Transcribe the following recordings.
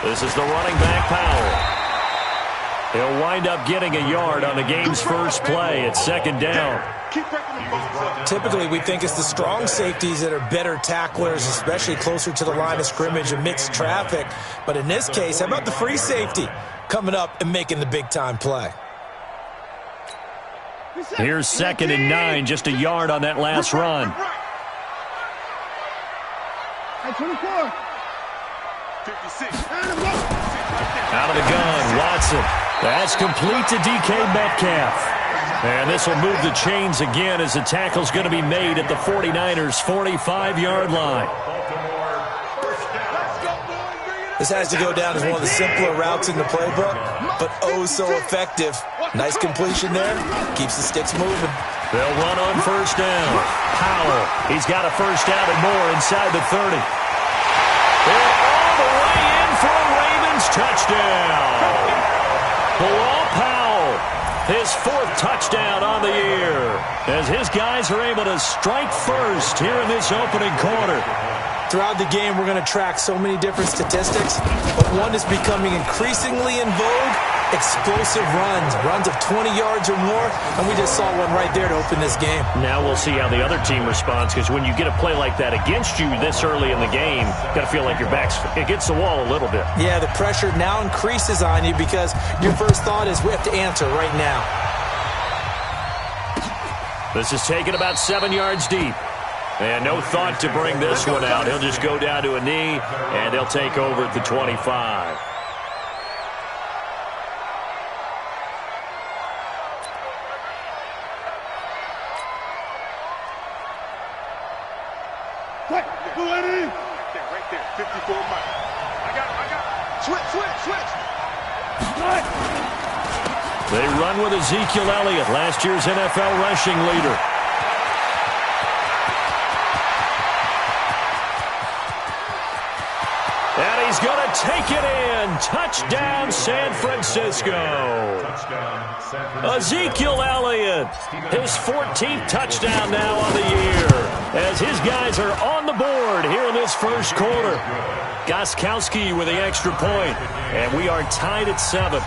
This is the running back, Powell. He'll wind up getting a yard on the game's first play. It's second down. Typically, we think it's the strong safeties that are better tacklers, especially closer to the line of scrimmage amidst traffic. But in this case, how about the free safety coming up and making the big-time play? Here's 2nd and 9, just a yard on that last run. 24. Out of the gun, Watson. That's complete to DK Metcalf. And this will move the chains again as the tackle's going to be made at the 49ers' 45-yard line. This has to go down as one of the simpler routes in the playbook, but oh so effective. Nice completion there. Keeps the sticks moving. They'll run on first down. Powell, he's got a first down and more inside the 30. They're all the way in for a Ravens touchdown. Bilal Powell, his 4th touchdown on the year, as his guys are able to strike first here in this opening quarter. Throughout the game, we're going to track so many different statistics, but one is becoming increasingly in vogue: explosive runs of 20 yards or more, and we just saw one right there to open this game. Now we'll see how the other team responds, because when you get a play like that against you this early in the game, you got to feel like your back's against the wall a little bit. Yeah, the pressure now increases on you because your first thought is we have to answer right now. This is taken about 7 yards deep. And no thought to bring this one out. He'll just go down to a knee, and they'll take over at the 25. Right there, 54 miles. I got it. Switch. They run with Ezekiel Elliott, last year's NFL rushing leader. And he's going to take it in. Touchdown, San Francisco. Ezekiel Elliott, his 14th touchdown now on the year, as his guys are on the board here in this first quarter. Gostkowski with the extra point, and we are tied at 7.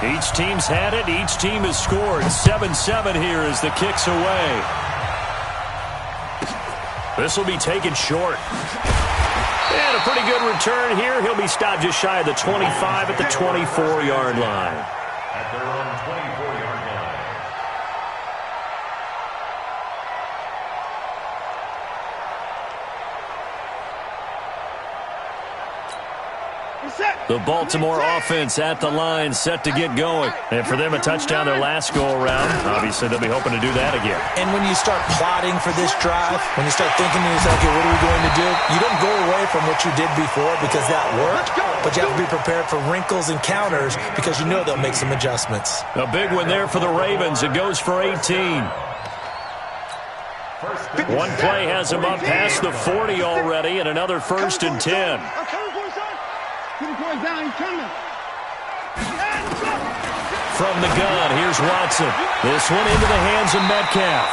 Each team's had it. Each team has scored. 7-7 here as the kick's away. This will be taken short. And a pretty good return here. He'll be stopped just shy of the 25 at the 24-yard line. At their own 24-yard line. The Baltimore offense at the line, set to get going. And for them, a touchdown their last go-around. Obviously, they'll be hoping to do that again. And when you start plotting for this drive, when you start thinking to yourself, okay, what are we going to do? You don't go away from what you did before because that worked, but you have to be prepared for wrinkles and counters because you know they'll make some adjustments. A big one there for the Ravens. It goes for 18. One play has him up past the 40 already, and another 1st and 10. From the gun, here's Watson. This one into the hands of Metcalf.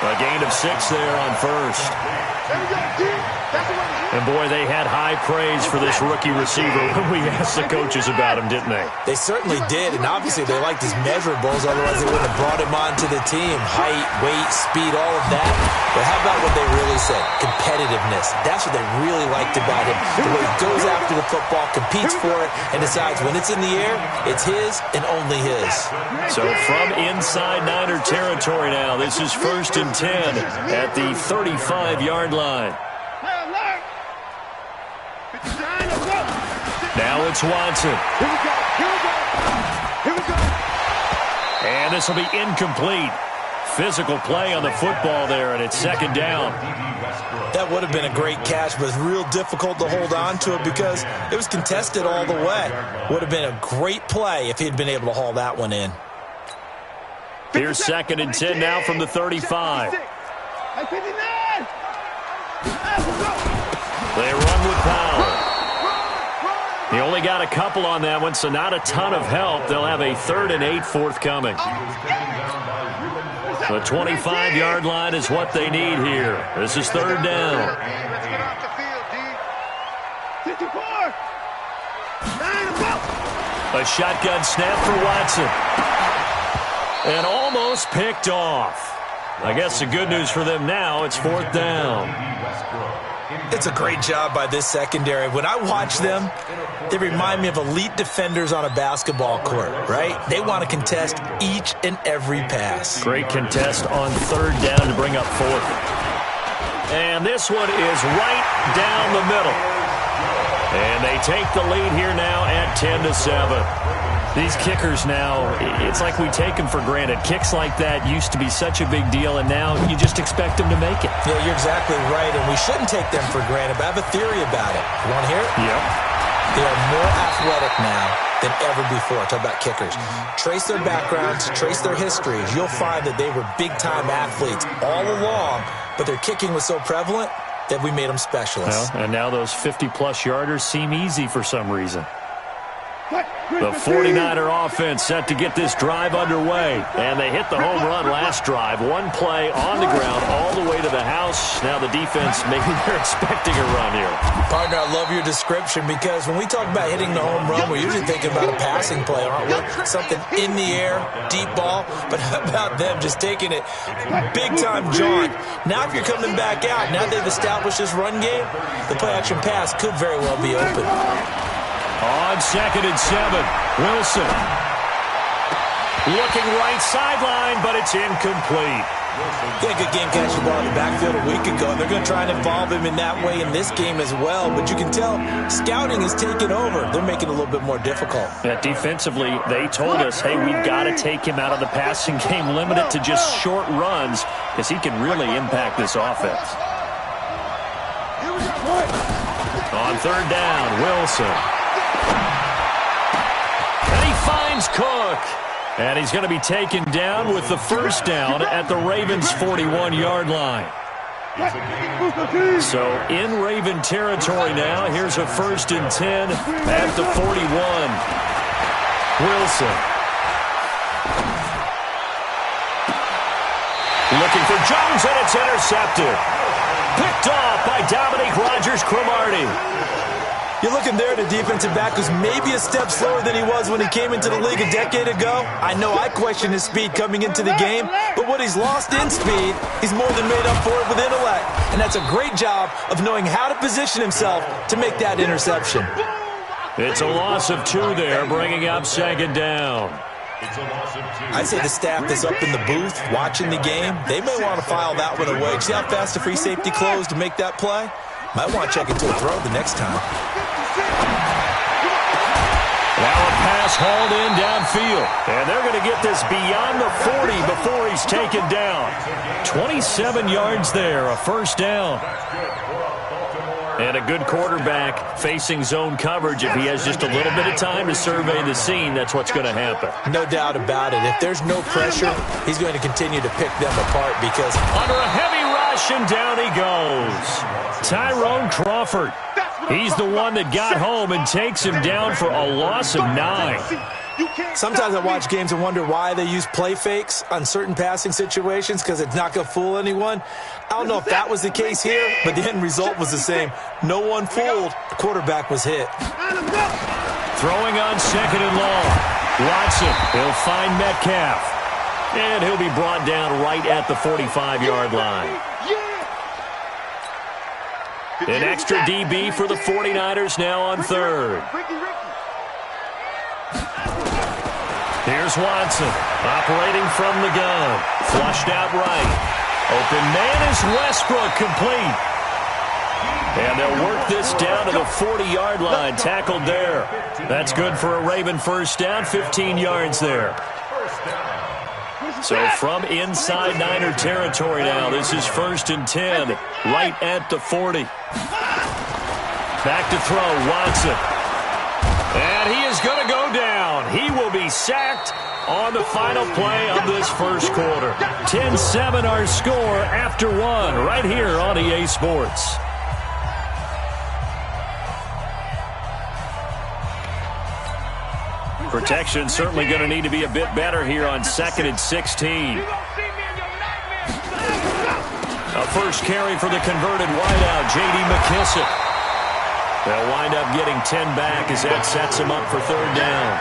A gain of 6 there on first. And boy, they had high praise for this rookie receiver when we asked the coaches about him, didn't they? They certainly did, and obviously they liked his measurables, otherwise they wouldn't have brought him onto the team. Height, weight, speed, all of that. But how about what they really said? Competitiveness. That's what they really liked about him. The way he goes after the football, competes for it, and decides when it's in the air, it's his and only his. So from inside Niner territory now, this is 1st and 10 at the 35-yard line. Now it's Watson. Here we go. And this will be incomplete. Physical play on the football there, and it's 2nd down. That would have been a great catch, but it's real difficult to hold on to it because it was contested all the way. Would have been a great play if he'd been able to haul that one in. Here's 2nd and 10 now from the 35. They run with Powell. He only got a couple on that one, so not a ton of help. They'll have a 3rd and 8 forthcoming. The 25-yard line is what they need here. This is third down. Let's get off the field, D. 54. 9 about. A shotgun snap for Watson. And almost picked off. I guess the good news for them now, it's fourth down. It's a great job by this secondary. When I watch them, they remind me of elite defenders on a basketball court, right? They want to contest each and every pass. Great contest on third down to bring up fourth. And this one is right down the middle. And they take the lead here now at 10-7. These kickers now, it's like we take them for granted. Kicks like that used to be such a big deal, and now you just expect them to make it. Yeah, you're exactly right, and we shouldn't take them for granted, but I have a theory about it. You want to hear it? Yep. They are more athletic now than ever before. Talk about kickers. Trace their backgrounds, trace their histories. You'll find that they were big-time athletes all along, but their kicking was so prevalent that we made them specialists. Well, and now those 50-plus yarders seem easy for some reason. The 49er offense set to get this drive underway. And they hit the home run last drive. One play on the ground all the way to the house. Now the defense, maybe they're expecting a run here. Partner, I love your description because when we talk about hitting the home run, we're usually thinking about a passing play, aren't we? Something in the air, deep ball. But how about them just taking it big-time jaunt? Now if you're coming back out, now they've established this run game, the play-action pass could very well be open. On 2nd and 7, Wilson. Looking right sideline, but it's incomplete. He had a good game catching the ball in the backfield a week ago. They're going to try and involve him in that way in this game as well. But you can tell scouting is taking over. They're making it a little bit more difficult. Yeah, defensively, they told us, hey, we've got to take him out of the passing game, limit it to just short runs, because he can really impact this offense. On third down, Wilson. And he finds Cook. And he's going to be taken down with the first down at the Ravens' 41-yard line. So in Raven territory now, here's a 1st and 10 at the 41. Wilson. Looking for Jones, and it's intercepted. Picked off by Dominique Rodgers-Cromartie. You're looking there at a defensive back who's maybe a step slower than he was when he came into the league a decade ago. I know I questioned his speed coming into the game, but what he's lost in speed, he's more than made up for it with intellect. And that's a great job of knowing how to position himself to make that interception. It's a loss of 2 there, bringing up 2nd down. I'd say the staff that's up in the booth watching the game, they may want to file that one away. See how fast the free safety closed to make that play? Might want to check into a throw the next time. Now a pass hauled in downfield. And they're going to get this beyond the 40 before he's taken down. 27 yards there, a first down. And a good quarterback facing zone coverage. If he has just a little bit of time to survey the scene, that's what's going to happen. No doubt about it. If there's no pressure, he's going to continue to pick them apart because under a heavy rush, and down he goes. Tyrone Crawford. He's the one that got home and takes him down for a loss of 9. Sometimes I watch games and wonder why they use play fakes on certain passing situations because it's not going to fool anyone. I don't know if that was the case here, but the end result was the same. No one fooled. The quarterback was hit. Throwing on 2nd and long. Watson, he'll find Metcalf. And he'll be brought down right at the 45-yard line. An extra DB for the 49ers now on 3rd. Here's Watson, operating from the gun. Flushed out right. Open man is Westbrook, complete. And they'll work this down to the 40-yard line, tackled there. That's good for a Raven first down, 15 yards there. So from inside Niner territory now, this is 1st and 10, right at the 40. Back to throw, Watson. And he is going to go down. He will be sacked on the final play of this first quarter. 10-7 our score after 1 right here on EA Sports. Protection certainly going to need to be a bit better here on 2nd and 16. first carry for the converted wideout, J.D. McKissick. They'll wind up getting 10 back as that sets him up for third down.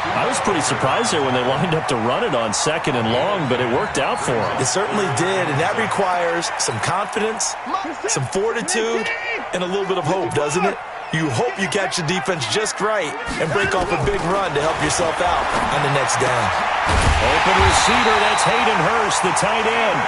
I was pretty surprised there when they lined up to run it on second and long, but it worked out for them. It certainly did, and that requires some confidence, some fortitude, and a little bit of hope, doesn't it? You hope you catch the defense just right and break off a big run to help yourself out on the next down. Open receiver, that's Hayden Hurst, the tight end.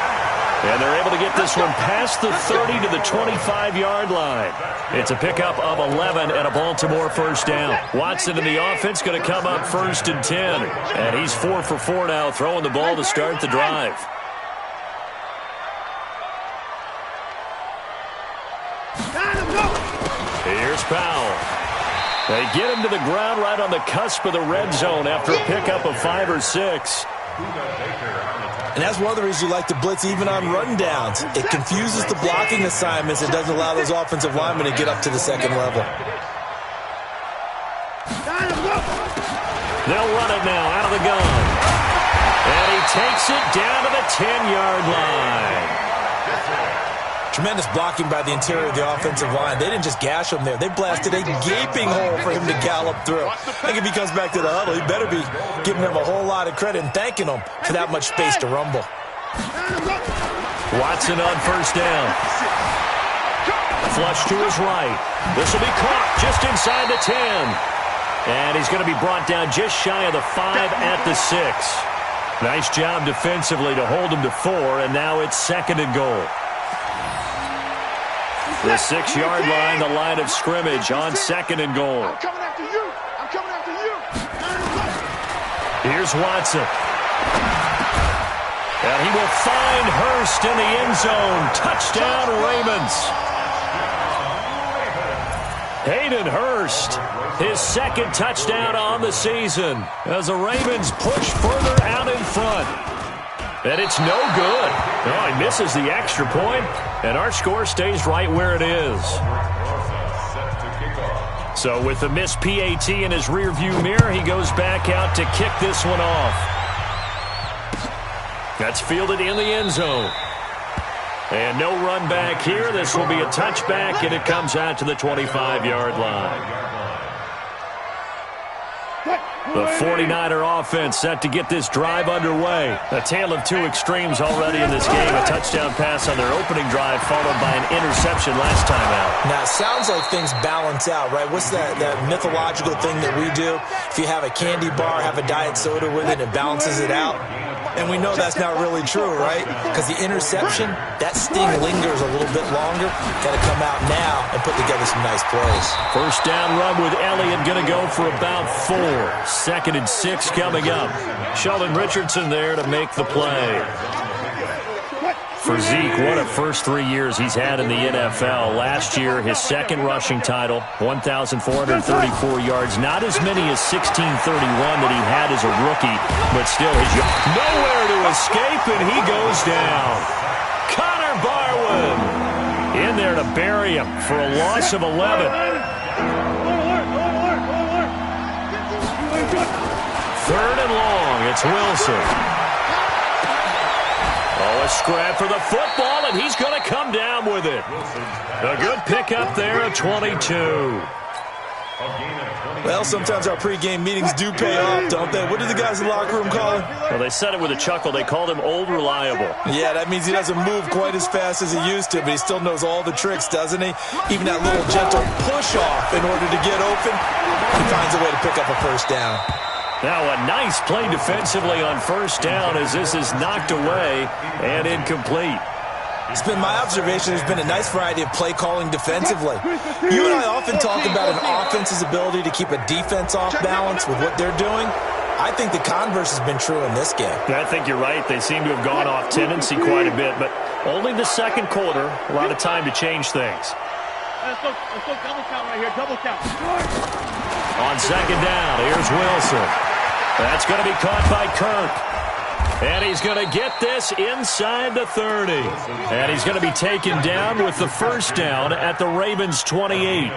And they're able to get this one past the 30 to the 25-yard line. It's a pickup of 11 and a Baltimore first down. Watson in the offense going to come up first and 10. And he's 4 for 4 now, throwing the ball to start the drive. Here's Powell. They get him to the ground right on the cusp of the red zone after a pickup of 5 or 6. And that's one of the reasons you like to blitz even on run downs. It confuses the blocking assignments. It doesn't allow those offensive linemen to get up to the second level. They'll run it now out of the gun. And he takes it down to the 10-yard line. Tremendous blocking by the interior of the offensive line. They didn't just gash him there. They blasted a gaping hole for him to gallop through. I think if he comes back to the huddle, he better be giving them a whole lot of credit and thanking them for that much space to rumble. Watson on first down. Flush to his right. This will be caught just inside the 10. And he's going to be brought down just shy of the 5 at the 6. Nice job defensively to hold him to 4, and now it's second and goal. The 6-yard line, the line of scrimmage on second and goal. I'm coming after you. I'm coming after you. Here's Watson. And he will find Hurst in the end zone. Touchdown, Ravens. Hayden Hurst, his second touchdown on the season as the Ravens push further out in front. And it's no good. Oh, he misses the extra point, and our score stays right where it is. So with the missed PAT in his rearview mirror, he goes back out to kick this one off. That's fielded in the end zone. And no run back here. This will be a touchback, and it comes out to the 25-yard line. The 49er offense set to get this drive underway. A tale of two extremes already in this game. A touchdown pass on their opening drive followed by an interception last time out. Now, it sounds like things balance out, right? What's that mythological thing that we do? If you have a candy bar, have a diet soda with it, it balances it out. And we know that's not really true, right? Because the interception, that sting lingers a little bit longer. Got to come out now and put together some nice plays. First down run with Elliott going to go for about 4. Second and 6 coming up. Sheldon Richardson there to make the play. For Zeke, what a first 3 years he's had in the NFL. Last year, his second rushing title, 1,434 yards. Not as many as 1,631 that he had as a rookie, but still his nowhere to escape, and he goes down. Connor Barwin in there to bury him for a loss of 11. Third and long, it's Wilson. Oh, a scrap for the football, and he's going to come down with it. A good pickup there at 22. Well, sometimes our pregame meetings do pay off, don't they? What do the guys in the locker room call him? Well, they said it with a chuckle. They called him Old Reliable. Yeah, that means he doesn't move quite as fast as he used to, but he still knows all the tricks, doesn't he? Even that little gentle push-off in order to get open, he finds a way to pick up a first down. Now a nice play defensively on first down as this is knocked away and incomplete. It's been my observation there's been a nice variety of play calling defensively. You and I often talk about an offense's ability to keep a defense off balance with what they're doing. I think the converse has been true in this game. I think you're right. They seem to have gone off tendency quite a bit, but only the second quarter, a lot of time to change things. Let's go double count right here, double count. On second down, here's Wilson. That's going to be caught by Kirk. And he's going to get this inside the 30. And he's going to be taken down with the first down at the Ravens' 28.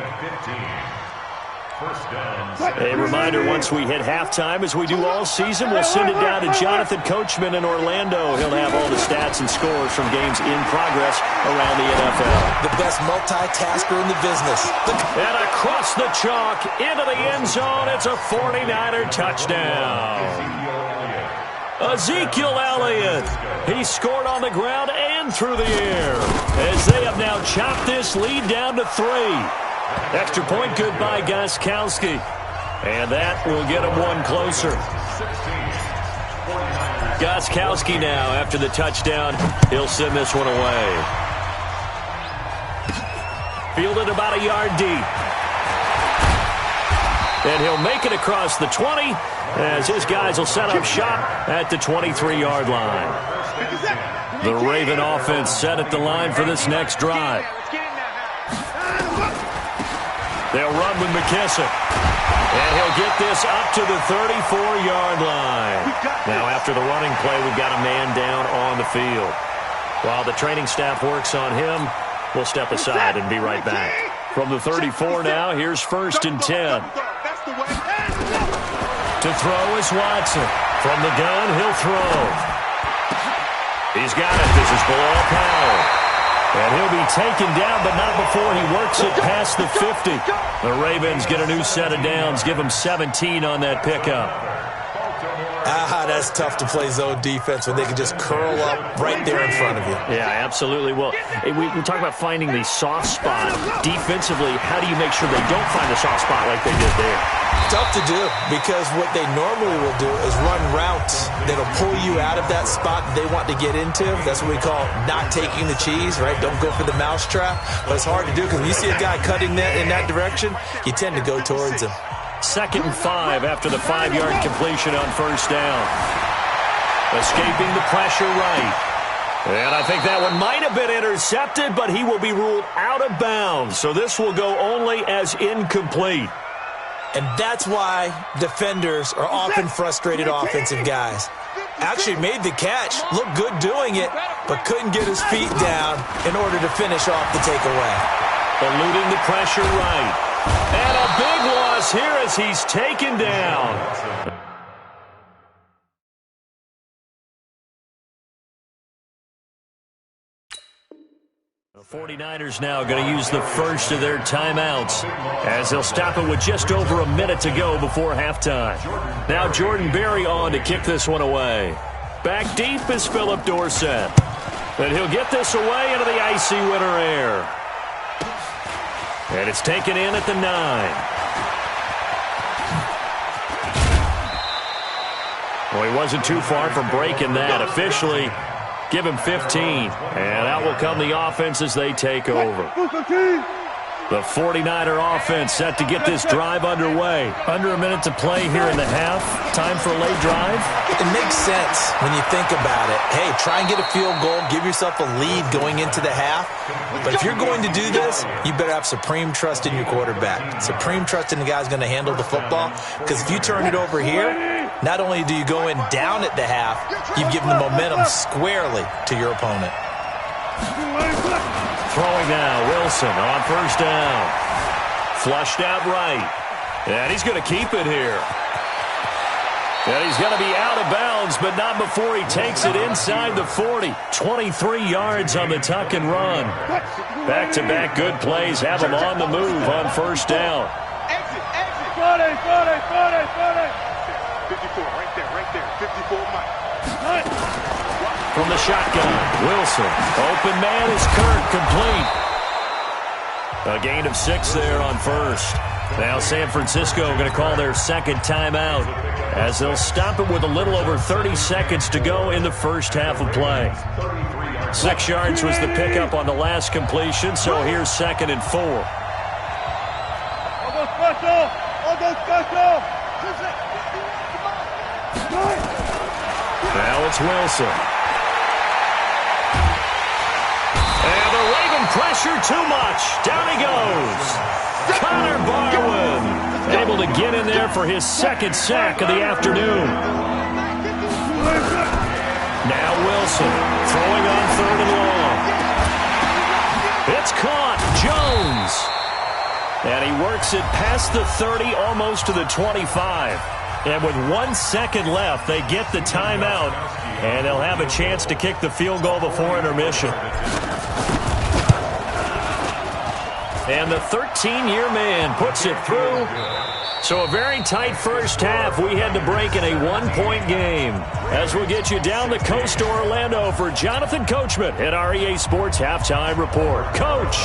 A reminder, once we hit halftime, as we do all season, we'll send it down to Jonathan Coachman in Orlando. He'll have all the stats and scores from games in progress around the NFL. The best multitasker in the business. And across the chalk, into the end zone, it's a 49er touchdown. Ezekiel Elliott. He scored on the ground and through the air as they have now chopped this lead down to 3. Extra point good by Gostkowski. And that will get him one closer. Gostkowski now, after the touchdown, he'll send this one away. Fielded about a yard deep. And he'll make it across the 20 as his guys will set up shop at the 23-yard line. The Raven offense set at the line for this next drive. They'll run with McKissick. And he'll get this up to the 34-yard line. Now, after the running play, we've got a man down on the field. While the training staff works on him, we'll step aside and be right back. From the 34 now, here's 1st and 10. To throw is Watson. From the gun, he'll throw. He's got it. This is below Powell. And he'll be taken down, but not before he works it past the 50. The Ravens get a new set of downs, give them 17 on that pickup. That's tough to play zone defense when they can just curl up right there in front of you. Yeah, absolutely. Well, we talk about finding the soft spot. Defensively, how do you make sure they don't find the soft spot like they did there? Tough to do, because what they normally will do is run routes that'll pull you out of that spot they want to get into. That's what we call not taking the cheese, right? Don't go for the mousetrap. But it's hard to do because when you see a guy cutting that in that direction, you tend to go towards him. 2nd and 5 after the 5-yard completion on 1st down. Escaping the pressure right. And I think that one might have been intercepted, but he will be ruled out of bounds. So this will go only as incomplete. And that's why defenders are often frustrated offensive guys. Actually made the catch, looked good doing it, but couldn't get his feet down in order to finish off the takeaway. Eluding the pressure right. And a big loss here as he's taken down. The 49ers now going to use the first of their timeouts as they'll stop it with just over a minute to go before halftime. Now Jordan Berry on to kick this one away. Back deep is Philip Dorsett. And he'll get this away into the icy winter air. And it's taken in at the 9. Well, he wasn't too far from breaking that. Officially, give him 15. And out will come the offense as they take over. The 49er offense set to get this drive underway. Under a minute to play here in the half. Time for a late drive. It makes sense when you think about it. Hey, try and get a field goal. Give yourself a lead going into the half. But if you're going to do this, you better have supreme trust in your quarterback. Supreme trust in the guy's going to handle the football. Because if you turn it over here, not only do you go in down at the half, you've given the momentum squarely to your opponent. Throwing now, Wilson on 1st down. Flushed out right. And he's going to keep it here. And he's going to be out of bounds, but not before he takes it inside the 40. 23 yards on the tuck and run. Back-to-back good plays have him on the move on 1st down. Exit. 54, right there. 54 Mike. From the shotgun, Wilson. Open man is Kirk, complete. A gain of 6 there on 1st. Now San Francisco going to call their 2nd timeout as they'll stop it with a little over 30 seconds to go in the 1st half of play. 6 yards was the pickup on the last completion, so here's 2nd and 4. Now it's Wilson. And the Raven pressure too much. Down he goes. Connor Barwin able to get in there for his 2nd sack of the afternoon. Now Wilson throwing on 3rd and long. It's caught. Jones. And he works it past the 30, almost to the 25. And with 1 second left, they get the timeout, and they'll have a chance to kick the field goal before intermission. And the 13-year man puts it through. So a very tight first half. We had to break in a 1-point game. As we'll get you down the coast to Orlando for Jonathan Coachman at our EA Sports Halftime Report. Coach!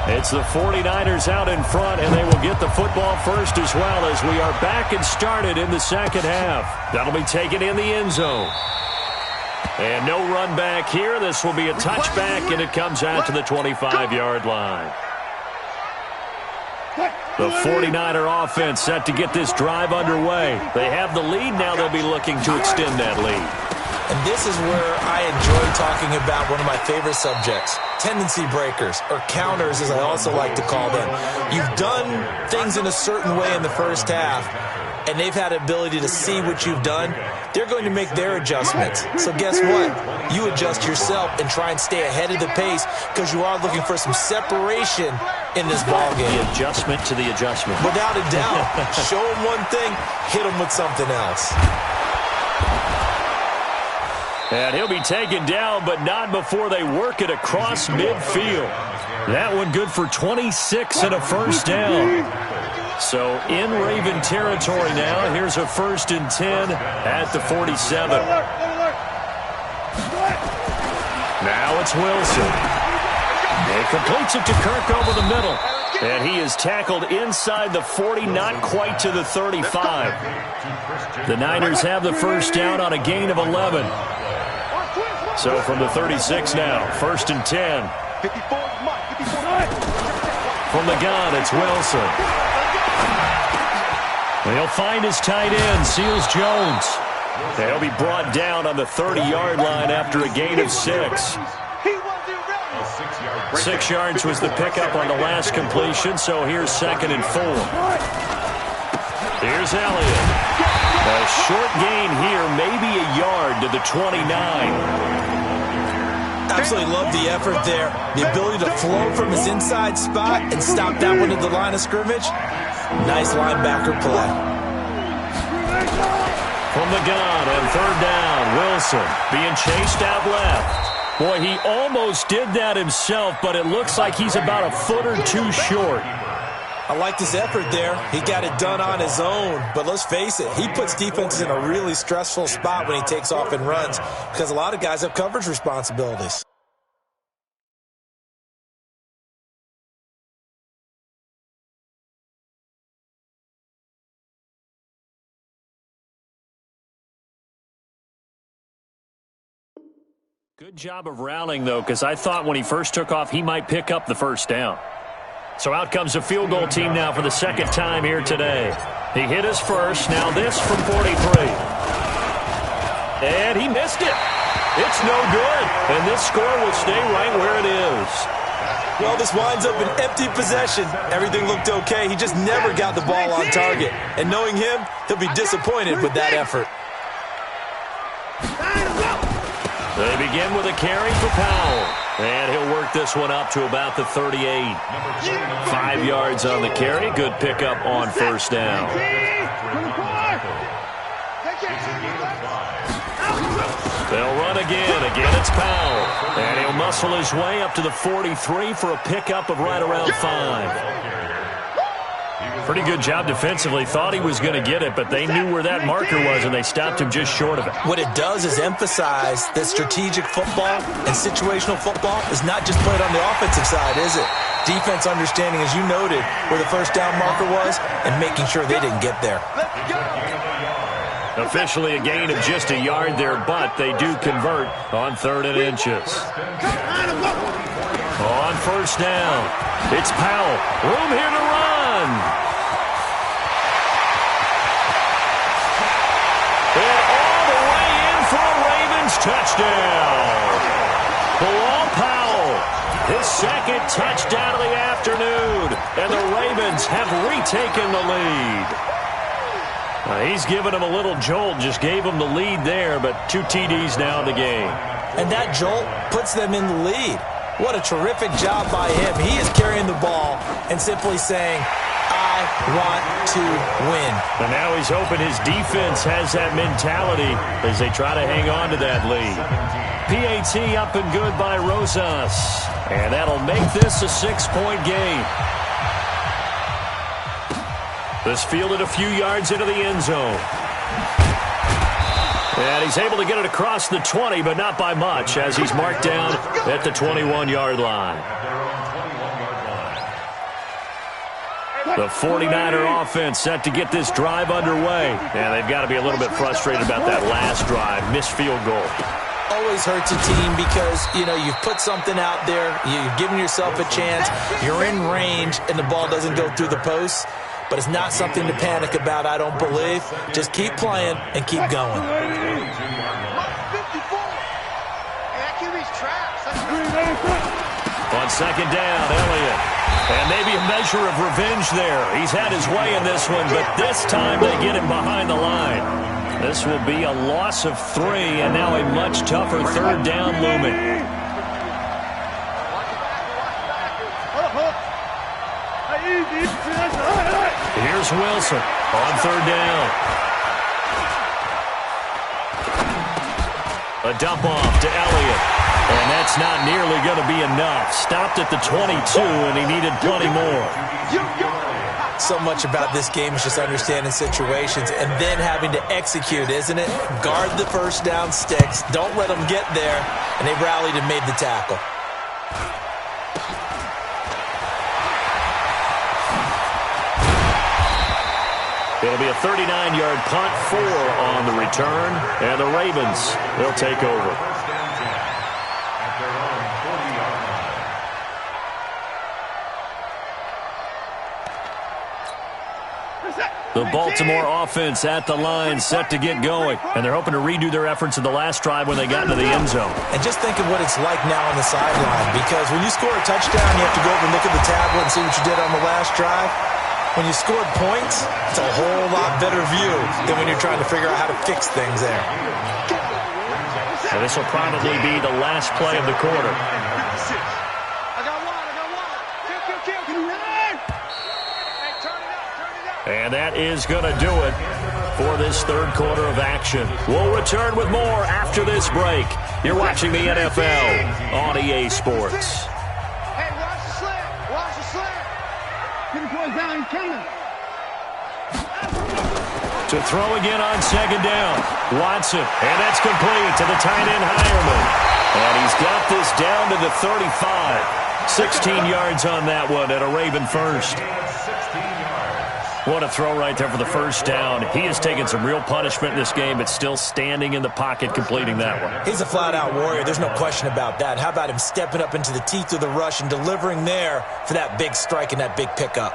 It's the 49ers out in front, and they will get the football first as well as we are back and started in the second half. That'll be taken in the end zone. And no run back here. This will be a touchback, and it comes out to the 25-yard line. The 49er offense set to get this drive underway. They have the lead. Now they'll be looking to extend that lead. And this is where I enjoy talking about one of my favorite subjects, tendency breakers, or counters as I also like to call them. You've done things in a certain way in the first half, and they've had the ability to see what you've done. They're going to make their adjustments. So guess what? You adjust yourself and try and stay ahead of the pace because you are looking for some separation in this ballgame. The adjustment to the adjustment. Without a doubt. Show them one thing, hit them with something else. And he'll be taken down, but not before they work it across midfield. That one good for 26 and a first down. So in Raven territory now. Here's a 1st and 10 at the 47. Now it's Wilson. He completes it to Kirk over the middle. And he is tackled inside the 40, not quite to the 35. The Niners have the first down on a gain of 11. So from the 36 now, 1st and 10. From the gun, it's Wilson. He'll find his tight end, Seals Jones. He'll be brought down on the 30-yard line after a gain of 6. 6 yards was the pickup on the last completion, so here's 2nd and 4. Here's Elliott. A short gain here, maybe a yard to the 29. Absolutely love the effort there. The ability to flow from his inside spot and stop that one at the line of scrimmage. Nice linebacker play. From the gun and 3rd down, Wilson being chased out left. Boy, he almost did that himself, but it looks like he's about a foot or two short. I like his effort there. He got it done on his own. But let's face it, he puts defenses in a really stressful spot when he takes off and runs because a lot of guys have coverage responsibilities. Good job of rallying, though, because I thought when he first took off, he might pick up the first down. So out comes the field goal team now for the 2nd time here today. He hit his first. Now this from 43. And he missed it. It's no good. And this score will stay right where it is. Well, this winds up an empty possession. Everything looked okay. He just never got the ball on target. And knowing him, he'll be disappointed with that effort. They begin with a carry for Powell. And he'll work this one up to about the 38. 5 yards on the carry. Good pickup on 1st down. They'll run again. Again, it's Powell. And he'll muscle his way up to the 43 for a pickup of right around 5. Pretty good job defensively. Thought he was going to get it, but they knew where that marker was, and they stopped him just short of it. What it does is emphasize that strategic football and situational football is not just played on the offensive side, is it? Defense understanding, as you noted, where the first down marker was and making sure they didn't get there. Officially a gain of just a yard there, but they do convert on 3rd and inches. On 1st down, it's Powell. Room here to run. And all the way in for a Ravens touchdown. Bilal Powell, his 2nd touchdown of the afternoon, and the Ravens have retaken the lead. He's given him a little jolt, just gave him the lead there, but 2 TDs now in the game. And that jolt puts them in the lead. What a terrific job by him. He is carrying the ball and simply saying, I want to win. And now he's hoping his defense has that mentality as they try to hang on to that lead. PAT up and good by Rosas. And that'll make this a 6-point game. This fielded a few yards into the end zone. And he's able to get it across the 20, but not by much, as he's marked down at the 21-yard line. The 49er offense set to get this drive underway. And they've got to be a little bit frustrated about that last drive. Missed field goal. Always hurts a team because, you've put something out there. You've given yourself a chance. You're in range, and the ball doesn't go through the posts. But it's not something to panic about, I don't believe. Just keep playing and keep going. On second down, Elliott. And maybe a measure of revenge there. He's had his way in this one, but this time they get him behind the line. This will be a loss of 3, and now a much tougher third down looming. Here's Wilson on third down. A dump off to Elliott. And that's not nearly going to be enough. Stopped at the 22, and he needed plenty more. So much about this game is just understanding situations and then having to execute, isn't it? Guard the first down sticks. Don't let them get there. And they rallied and made the tackle. It'll be a 39-yard punt, 4 on the return. And the Ravens, they'll take over. The Baltimore offense at the line, set to get going. And they're hoping to redo their efforts in the last drive when they got into the end zone. And just think of what it's like now on the sideline. Because when you score a touchdown, you have to go over and look at the tablet and see what you did on the last drive. When you scored points, it's a whole lot better view than when you're trying to figure out how to fix things there. So this will probably be the last play of the quarter. And that is going to do it for this third quarter of action. We'll return with more after this break. You're watching the NFL on EA Sports. Hey, watch the slant. Watch the slant. Get the boys down. He's coming. To throw again on second down. Watson. And that's complete to the tight end Hireman. And he's got this down to the 35. 16 yards on that one at a Raven first. What a throw right there for the first down. He has taken some real punishment in this game, but still standing in the pocket completing that one. He's a flat-out warrior. There's no question about that. How about him stepping up into the teeth of the rush and delivering there for that big strike and that big pickup?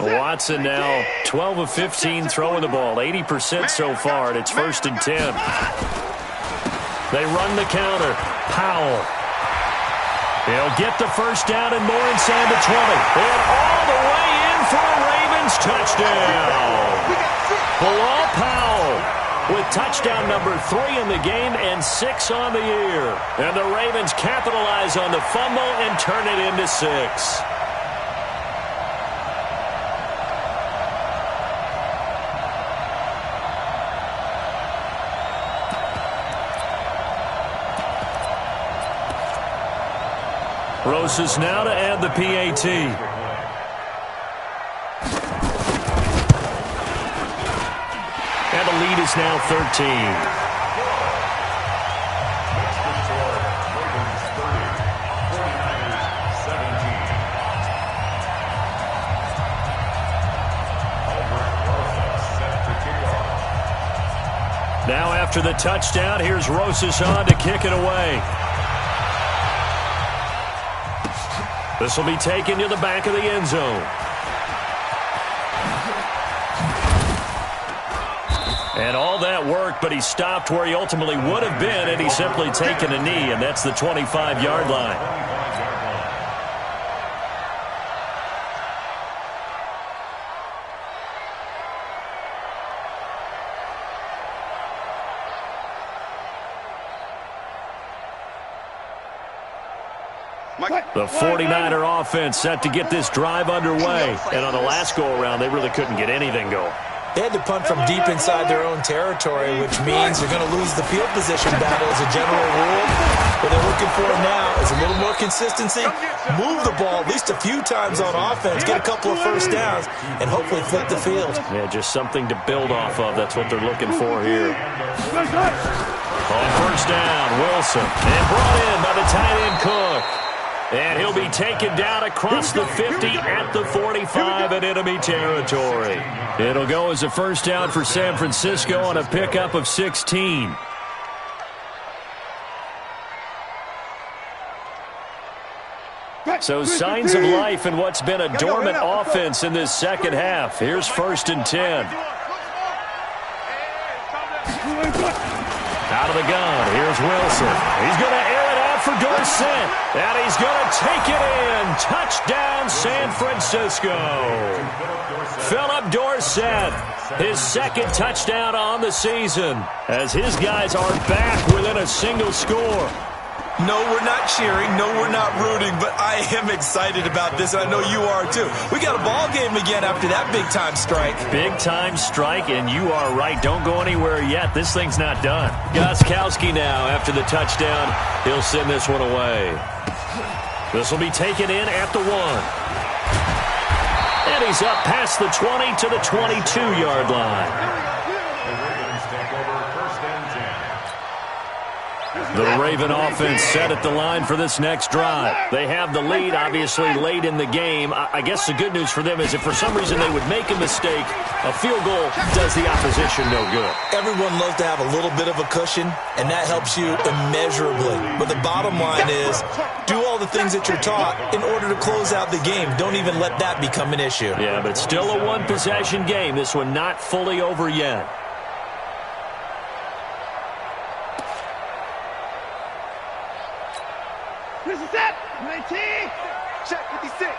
Watson now 12 of 15 throwing the ball, 80% so far, and it's 1st and 10. They run the counter. Powell. He'll get the first down and more inside the 20. And all the way in for a Ravens touchdown. Bilal Powell with touchdown number 3 in the game and 6 on the year. And the Ravens capitalize on the fumble and turn it into 6. Rosas now to add the PAT. And the lead is now 13. Now after the touchdown, here's Rosas on to kick it away. This will be taken to the back of the end zone. And all that work, but he stopped where he ultimately would have been, and he's simply taken a knee, and that's the 25-yard line. The 49er offense set to get this drive underway. And on the last go-around, they really couldn't get anything going. They had to punt from deep inside their own territory, which means they're going to lose the field position battle as a general rule. What they're looking for now is a little more consistency, move the ball at least a few times on offense, get a couple of first downs, and hopefully flip the field. Yeah, just something to build off of. That's what they're looking for here. On first down, Wilson. And brought in by the tight end Cook. And he'll be taken down across the 50 at the 45 in enemy territory. It'll go as a first down for San Francisco on a pickup of 16. So signs of life in what's been a dormant offense in this second half. Here's 1st and 10. Out of the gun, here's Wilson. He's going to air it out for Dorsett. And he's going to take it in. Touchdown, San Francisco. Philip Dorsett, his second touchdown on the season, as his guys are back within a single score. No, we're not cheering. No, we're not rooting, but I am excited about this, and I know you are too. We got a ball game again after that big-time strike. Big-time strike, and you are right. Don't go anywhere yet. This thing's not done. Gostkowski now, after the touchdown, he'll send this one away. This will be taken in at the 1. And he's up past the 20 to the 22-yard line. The Raven offense set at the line for this next drive. They have the lead, obviously, late in the game. I guess the good news for them is if for some reason they would make a mistake, a field goal does the opposition no good. Everyone loves to have a little bit of a cushion, and that helps you immeasurably. But the bottom line is, do all the things that you're taught in order to close out the game. Don't even let that become an issue. Yeah, but still a one-possession game. This one not fully over yet. This is it. 19. Check 56.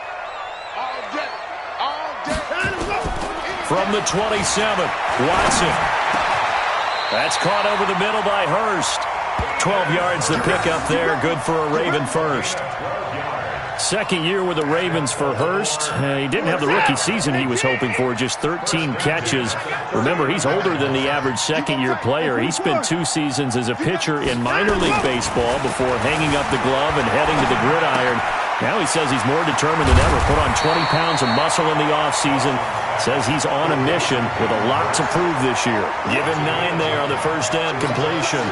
All day. All day. From the 27, Watson. That's caught over the middle by Hurst. 12 yards the pickup there. Good for a Raven first. Second year with the Ravens for Hurst. He didn't have the rookie season he was hoping for, just 13 catches. Remember, he's older than the average second-year player. He spent 2 seasons as a pitcher in minor league baseball before hanging up the glove and heading to the gridiron. Now he says he's more determined than ever. Put on 20 pounds of muscle in the offseason. Says he's on a mission with a lot to prove this year. Give him 9 there on the first down completion.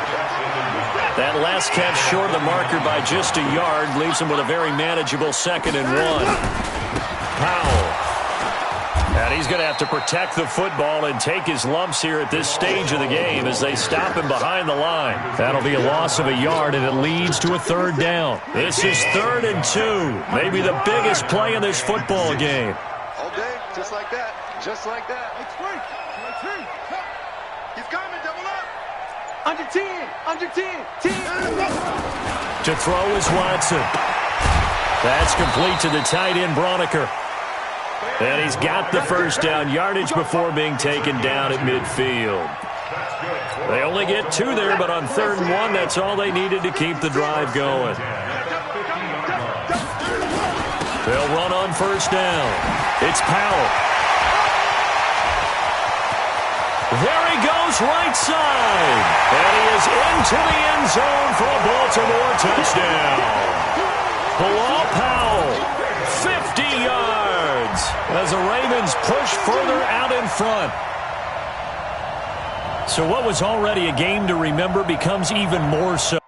That last catch short of the marker by just a yard leaves him with a very manageable 2nd and 1. Powell. And he's going to have to protect the football and take his lumps here at this stage of the game as they stop him behind the line. That'll be a loss of a yard, and it leads to a 3rd down. This is 3rd and 2. Maybe the biggest play in this football game. All day, just like that. Just like that. It's free. He's coming, double up. Under 10. Under 10. 10. To throw is Watson. That's complete to the tight end, Broniker. And he's got the first down, yardage before being taken down at midfield. They only get 2 there, but on 3rd and 1, that's all they needed to keep the drive going. They'll run on first down. It's Powell. There he goes, right side. And he is into the end zone for a Baltimore touchdown. Bilal Powell, 50 yards, as the Ravens push further out in front. So what was already a game to remember becomes even more so.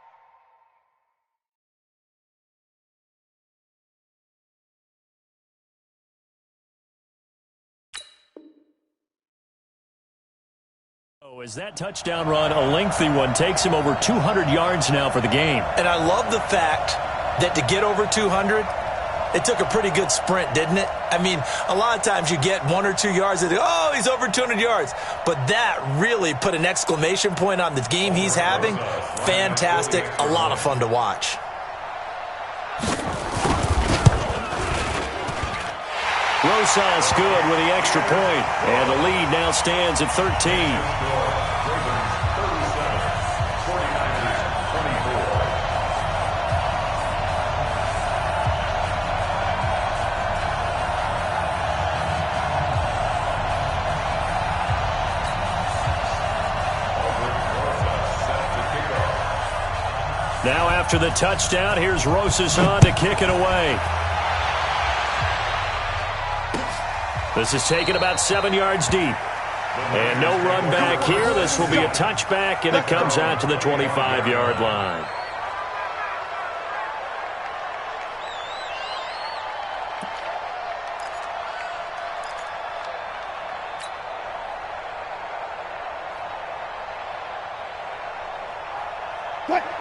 As that touchdown run, a lengthy one, takes him over 200 yards now for the game. And I love the fact that to get over 200, it took a pretty good sprint, didn't it? I mean, a lot of times you get 1 or 2 yards and oh, he's over 200 yards. But that really put an exclamation point on the game he's having. Fantastic. A lot of fun to watch. Rosas good with the extra point. And the lead now stands at 13. Now after the touchdown, here's Rosas on to kick it away. This is taken about 7 yards deep. And no run back here. This will be a touchback, and it comes out to the 25-yard line.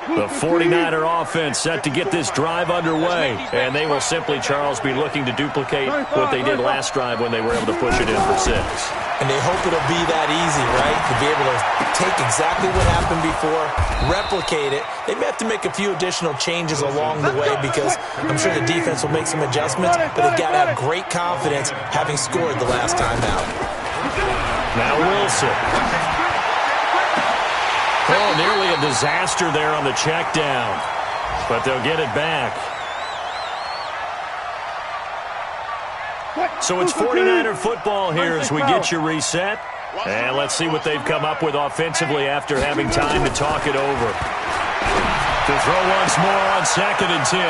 The 49er offense set to get this drive underway, and they will simply, Charles, be looking to duplicate what they did last drive when they were able to push it in for 6. And they hope it'll be that easy, right, to be able to take exactly what happened before, replicate it. They may have to make a few additional changes along the way because I'm sure the defense will make some adjustments, but they've got to have great confidence having scored the last time out. Now Wilson. Oh, nearly a disaster there on the check down, but they'll get it back. So it's 49er football here as we get you reset. And let's see what they've come up with offensively after having time to talk it over. To throw once more on 2nd and 10.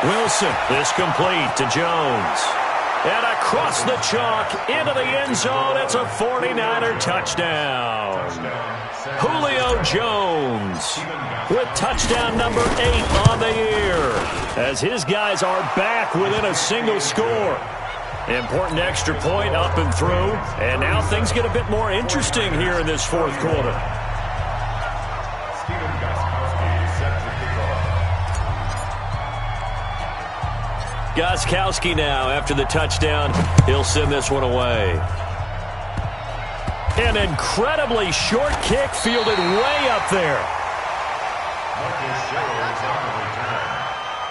Wilson, this complete to Jones. And across the chalk into the end zone. It's a 49er touchdown. Julio Jones with touchdown number 8 on the year as his guys are back within a single score. Important extra point up and through, and now things get a bit more interesting here in this 4th quarter. Gostkowski now after the touchdown. He'll send this one away. An incredibly short kick fielded way up there.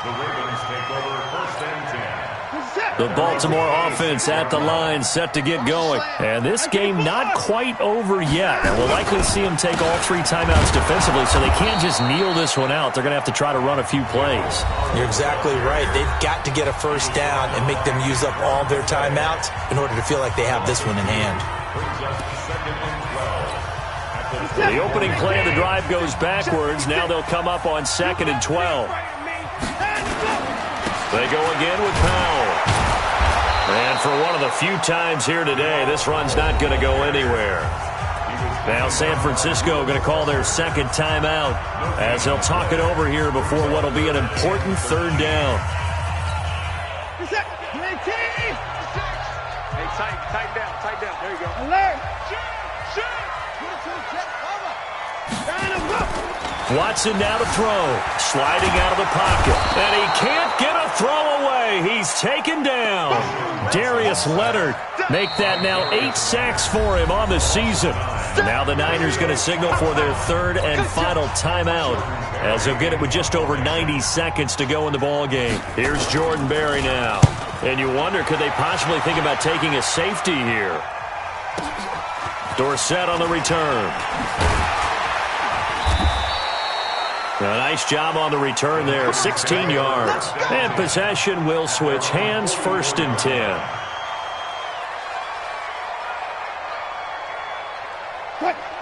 The Ravens take over 1st and 10. The Baltimore offense at the line set to get going. And this game not quite over yet. And we'll likely see them take all 3 timeouts defensively, so they can't just kneel this one out. They're going to have to try to run a few plays. You're exactly right. They've got to get a first down and make them use up all their timeouts in order to feel like they have this one in hand. The opening play of the drive goes backwards. Now they'll come up on 2nd and 12. They go again with Powell. And for one of the few times here today, this run's not going to go anywhere. Now San Francisco going to call their 2nd timeout as they'll talk it over here before what will be an important 3rd down. Hey, tighten down. There you go. Alert! Watson now to throw. Sliding out of the pocket. And he can't get a throw away. He's taken down. Darius Leonard make that now 8 sacks for him on the season. Now the Niners going to signal for their 3rd and final timeout as they'll get it with just over 90 seconds to go in the ball game. Here's Jordan Berry now. And you wonder, could they possibly think about taking a safety here? Dorsett on the return. A nice job on the return there, 16 yards. And possession will switch hands, 1st and 10.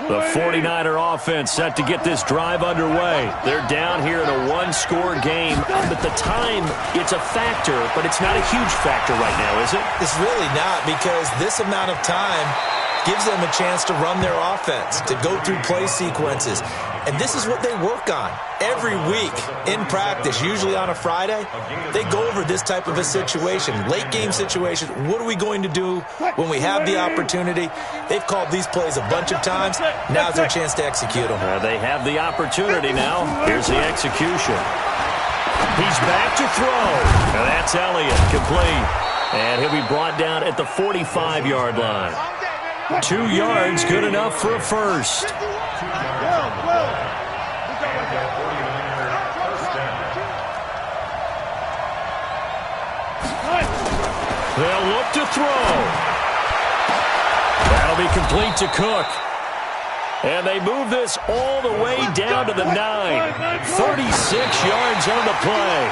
The 49er offense set to get this drive underway. They're down here in a 1-score game. At the time, it's a factor, but it's not a huge factor right now, is it? It's really not, because this amount of time gives them a chance to run their offense, to go through play sequences. And this is what they work on every week in practice, usually on a Friday. They go over this type of a situation, late game situation. What are we going to do when we have the opportunity? They've called these plays a bunch of times. Now's their chance to execute them. They have the opportunity now. Here's the execution. He's back to throw. And that's Elliott, complete. And he'll be brought down at the 45-yard line. 2 yards, good enough for a first. They'll look to throw. That'll be complete to Cook. And they move this all the way down to the 9. 36 yards on the play.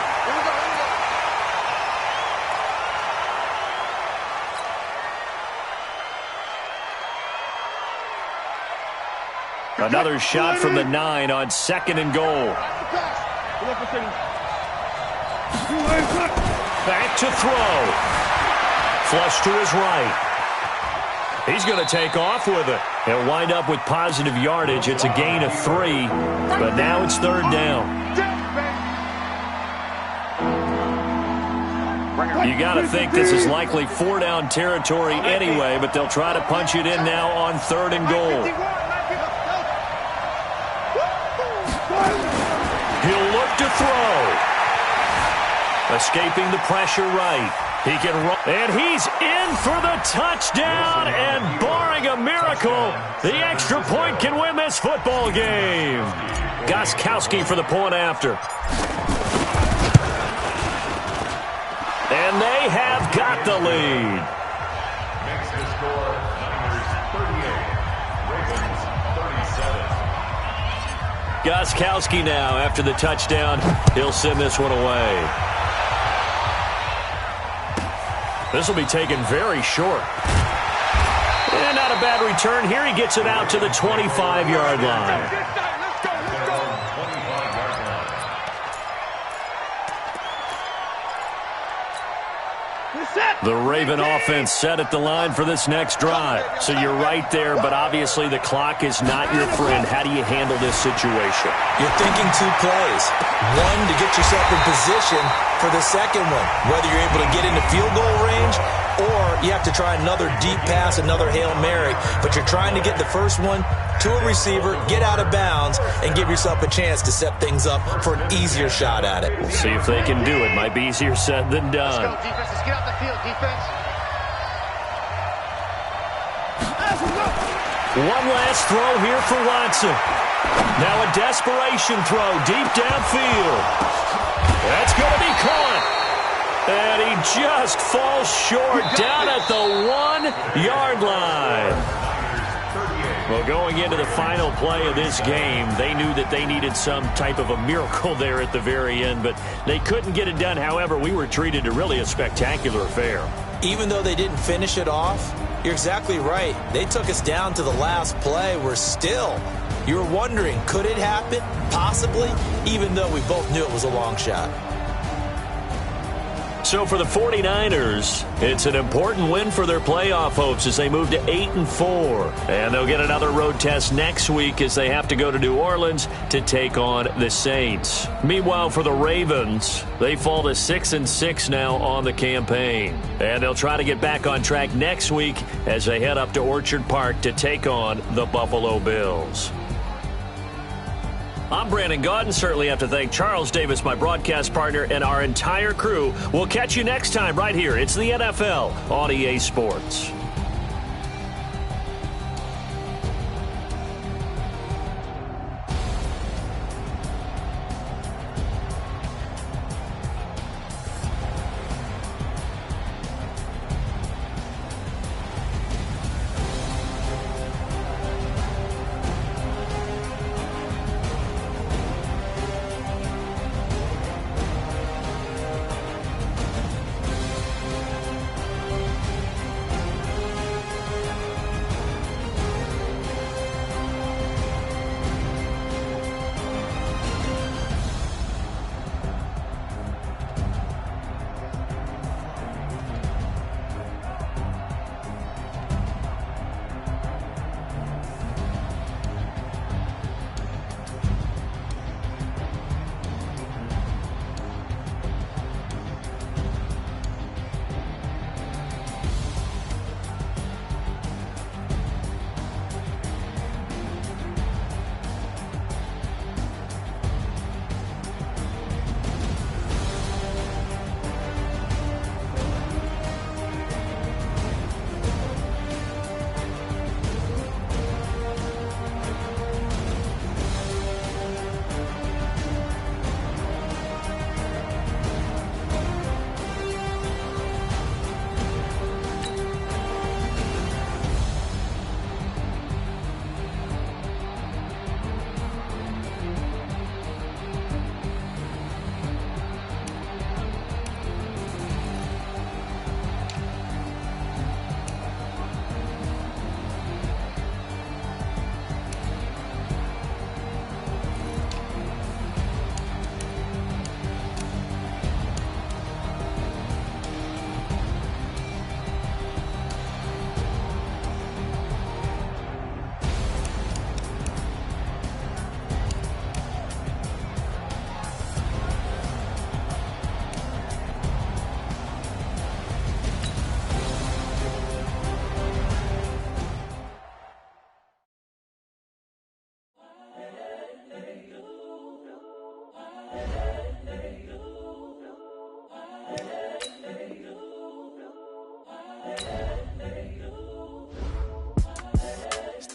Another shot from the 9 on 2nd and goal. Back to throw. Flush to his right. He's going to take off with it. He'll wind up with positive yardage. It's a gain of 3, but now it's 3rd down. You got to think this is likely 4-down territory anyway, but they'll try to punch it in now on 3rd and goal. He'll look to throw. Escaping the pressure right. He can run, and he's in for the touchdown, and barring a miracle, the extra point can win this football game. Gostkowski for the point after. And they have got the lead. Makes the score Niners 38, Ravens 37. Gostkowski now after the touchdown. He'll send this one away. This will be taken very short. And not a bad return. Here he gets it out to the 25-yard line. The Raven offense set at the line for this next drive. So you're right there, but obviously the clock is not your friend. How do you handle this situation? You're thinking 2 plays. One, to get yourself in position for the second one, whether you're able to get into field goal range or you have to try another deep pass, another Hail Mary. But you're trying to get the first one to a receiver, get out of bounds, and give yourself a chance to set things up for an easier shot at it. We'll see if they can do it. Might be easier said than done. Let's go, defense. Let's get out the field, defense. One last throw here for Watson. Now a desperation throw deep downfield. That's going to be caught. And he just falls short down at the 1-yard line. Well, going into the final play of this game, they knew that they needed some type of a miracle there at the very end, but they couldn't get it done. However, we were treated to really a spectacular affair. Even though they didn't finish it off, you're exactly right. They took us down to the last play. We're still, you're wondering, could it happen? Possibly, even though we both knew it was a long shot. So for the 49ers, it's an important win for their playoff hopes as they move to 8-4. And they'll get another road test next week as they have to go to New Orleans to take on the Saints. Meanwhile, for the Ravens, they fall to 6-6 now on the campaign. And they'll try to get back on track next week as they head up to Orchard Park to take on the Buffalo Bills. I'm Brandon Gaudin. Certainly have to thank Charles Davis, my broadcast partner, and our entire crew. We'll catch you next time right here. It's the NFL on EA Sports.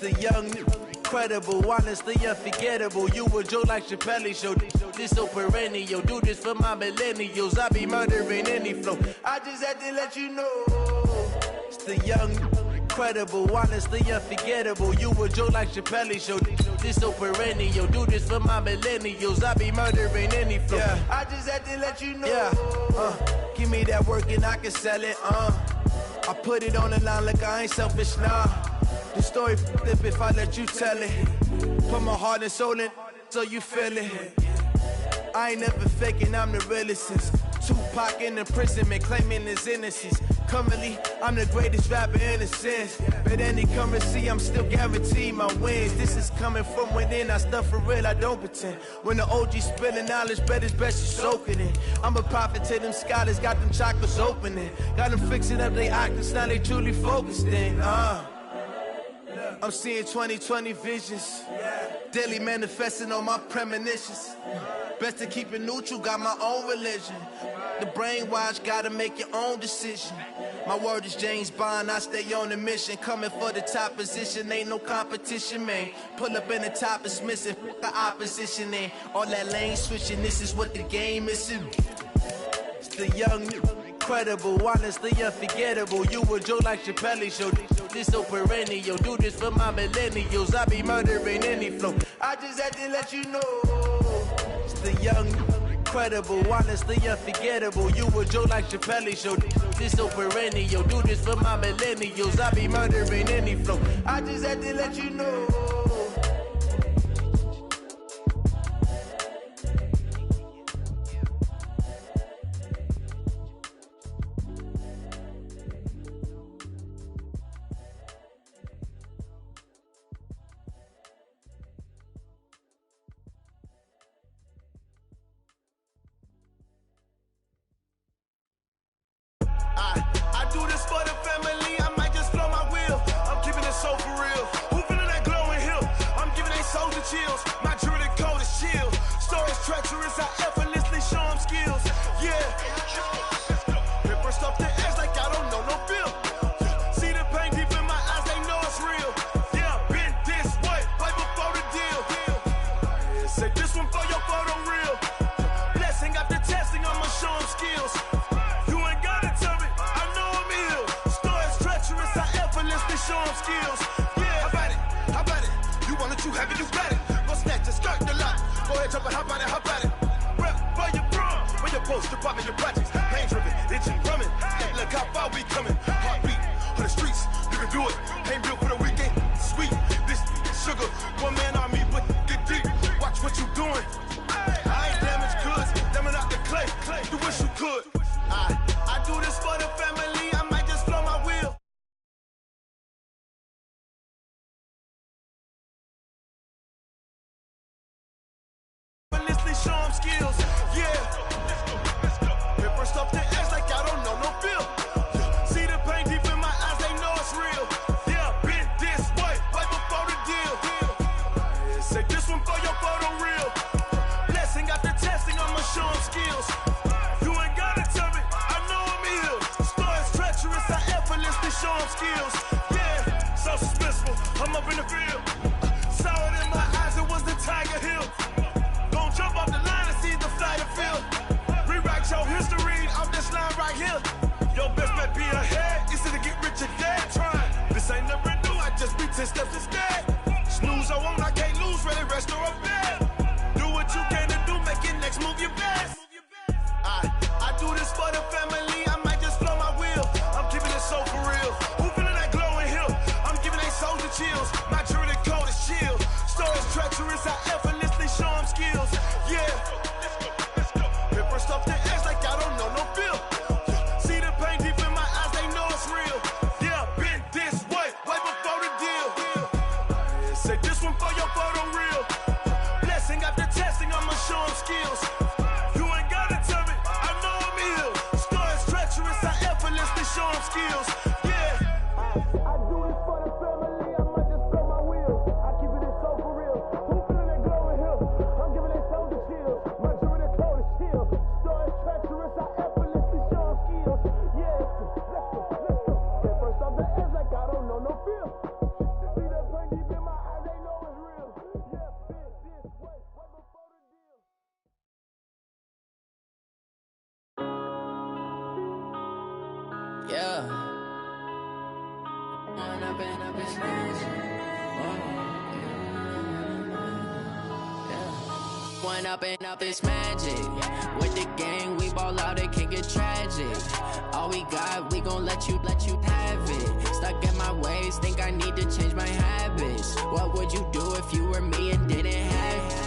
the young, incredible, honestly unforgettable. You a Joe like Chappelle show. This so perennial. Do this for my millennials. I be murdering any flow. I just had to let you know. It's the young, incredible, honestly unforgettable. You a Joe like Chappelle show. This so perennial. Do this for my millennials. I be murdering any flow. Yeah. I just had to let you know. Yeah. Give me that work and I can sell it. I put it on the line like I ain't selfish, nah. The story flip if I let you tell it. Put my heart and soul in so you feel it. I ain't never faking, I'm the realest since Tupac in imprisonment, claiming his innocence. Currently, I'm the greatest rapper in a sense. But any currency, I'm still guaranteed my wins. This is coming from within, I stuff for real, I don't pretend. When the OG spilling knowledge, bet it's best you soak it in. I'm a prophet to them scholars, got them chakras opening. Got them fixing up they octaves, now they truly focused in. I'm seeing 2020 visions. Daily manifesting on my premonitions. Best to keep it neutral, got my own religion. The brainwash, gotta make your own decision. My word is James Bond, I stay on the mission. Coming for the top position, ain't no competition, man. Pull up in the top, it's missing, the opposition, and all that lane switching, this is what the game is. It's the young, incredible, honestly unforgettable. You a Joe like Chappelle show. This so perennial. Do this for my millennials. I be murdering any flow. I just had to let you know. It's the young, incredible, honestly unforgettable. You a Joe like Chappelle show. This so perennial. Do this for my millennials. I be murdering any flow. I just had to let you know. I do this for the family, I might just blow my wheel. I'm keeping it so for real. Who feeling that glowing hill? I'm giving they soldier chills. My jewelry cold as shield. Stories treacherous, I effortlessly show them skills. Yeah. Paper stuff the edge like I don't know no feel. See the pain deep in my eyes, they know it's real. Yeah, been this way, right before the deal. Say this one for your photo real. Blessing after testing, I'ma show them skills. Show them skills. Yeah, how about it? You want it, you have it, you got it. Go snatch the skirt, the lot. Go ahead, jump it, how about it? Rep for your bro, for your post, department, your projects. Pain driven, itching, drumming. Look how far we coming. Heartbeat for the streets, you can do it. Ain't built for the weekend. Sweet, this sugar, one man army, but get deep. Watch what you doing. I ain't damaged goods, damn out the clay. You wish you could. I do this for the family. I might just blow my wheel. Show them skills, yeah. Let's go. Paper stuff the edge like I don't know no feel. See the pain deep in my eyes, they know it's real. Yeah, been this way, right before the deal. Say this one for your photo real. Blessing after testing, I'ma show them skills. You ain't gotta tell me, I know I'm ill. Stories treacherous, I effortlessly show them skills. Yeah, so suspenseful, I'm up in the field. Saw it in my eyes, it was the Tiger Hill. Jump off the line and see the flight of field. Rewrite your history off this line right here. Your best bet be ahead. Easy to get rich or dead trying. This ain't never new, I just be 10 steps instead. Snooze I won't, I can't lose, ready, rest or a bed. Do what you can to do, make your next move your best. I do this for the family, I might just blow my wheel. I'm keeping it so for real. Who feeling that glowing hill? I'm giving they soldier chills. My jewelry cold as shield. Stories treacherous, I effortlessly show them skills. Yeah, let's go. Paper stuff the edge like I don't know no feel. See the pain deep in my eyes, they know it's real. Yeah, been this way, right before the deal. Say this one for your photo real. Blessing after testing, I'ma show them skills. You ain't gotta tell me, I know I'm ill. Stories treacherous, I effortlessly show them skills. Yeah, I do this for the family, I might just blow my wheel. I keep it so for real. Who feeling that glowing hill? I'm giving it soldier chills. My jewelry cold as shield. Stories treacherous, I effortlessly show them skills. Yeah, let's go. Get first off the edge like I don't know no feel. See that pain deep in Yeah. One up and up, it's magic. With the gang, we ball out, it can get tragic. All we got, we gon' let you have it. Stuck in my ways, think I need to change my habits. What would you do if you were me and didn't have it?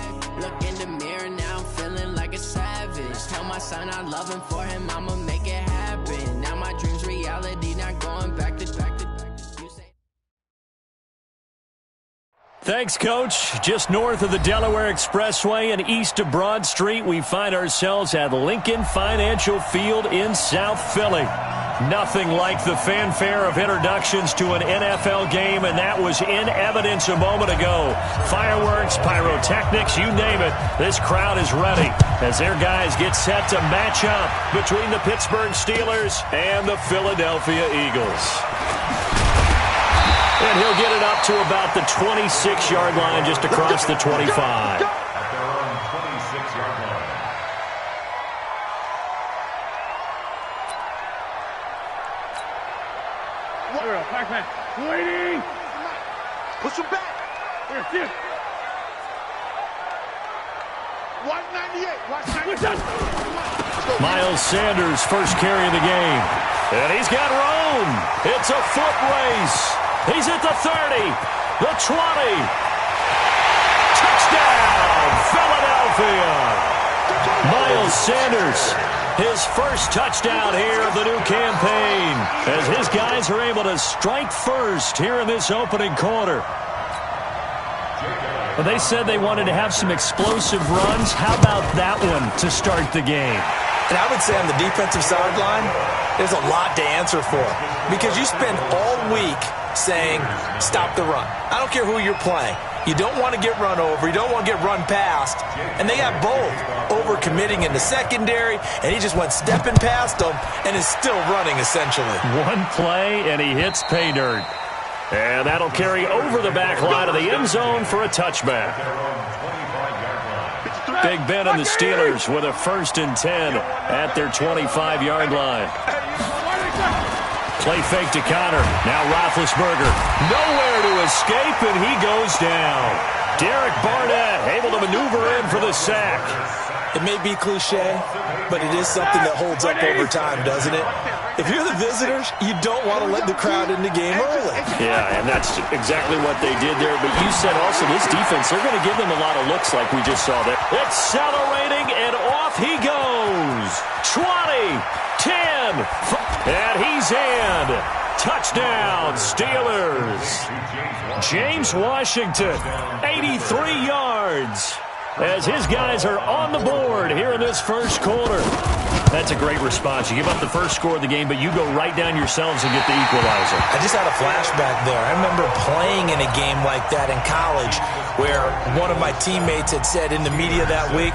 Look in the mirror, now I'm feeling like a savage. Tell my son I love him, for him I'ma make it happen. Now my dream's reality, not going back to. Thanks, Coach. Just north of the Delaware Expressway and east of Broad Street, we find ourselves at Lincoln Financial Field in South Philly. Nothing like the fanfare of introductions to an NFL game, and that was in evidence a moment ago. Fireworks, pyrotechnics, you name it. This crowd is ready as their guys get set to match up between the Pittsburgh Steelers and the Philadelphia Eagles. And he'll get it up to about the 26-yard line, just across the 25. At their own 26-yard line. Waiting. Push him back. Here. 198. Miles Sanders, first carry of the game. And he's got room. It's a foot race. He's at the 30, the 20. Touchdown, Philadelphia. Miles Sanders, his first touchdown here of the new campaign, as his guys are able to strike first here in this opening quarter. Well, they said they wanted to have some explosive runs. How about that one to start the game? And I would say on the defensive sideline, there's a lot to answer for. Because you spend all week saying, stop the run. I don't care who you're playing. You don't want to get run over. You don't want to get run past. And they got both. Over-committing in the secondary, and he just went stepping past them and is still running, essentially. One play, and he hits pay dirt. And that'll carry over the back line of the end zone for a touchback. Big Ben and the Steelers with a 1st and 10 at their 25-yard line. Play fake to Connor. Now Roethlisberger. Nowhere to escape, and he goes down. Derek Barnett able to maneuver in for the sack. It may be cliche, but it is something that holds up over time, doesn't it? If you're the visitors, you don't want to let the crowd in the game early. Yeah, and that's exactly what they did there. But you said also this defense, they're going to give them a lot of looks like we just saw there. Accelerating, and off he goes. 20, 10, and he's in. Touchdown, Steelers. James Washington, 83 yards. As his guys are on the board here in this first quarter. That's a great response. You give up the first score of the game, but you go right down yourselves and get the equalizer. I just had a flashback there. I remember playing in a game like that in college where one of my teammates had said in the media that week,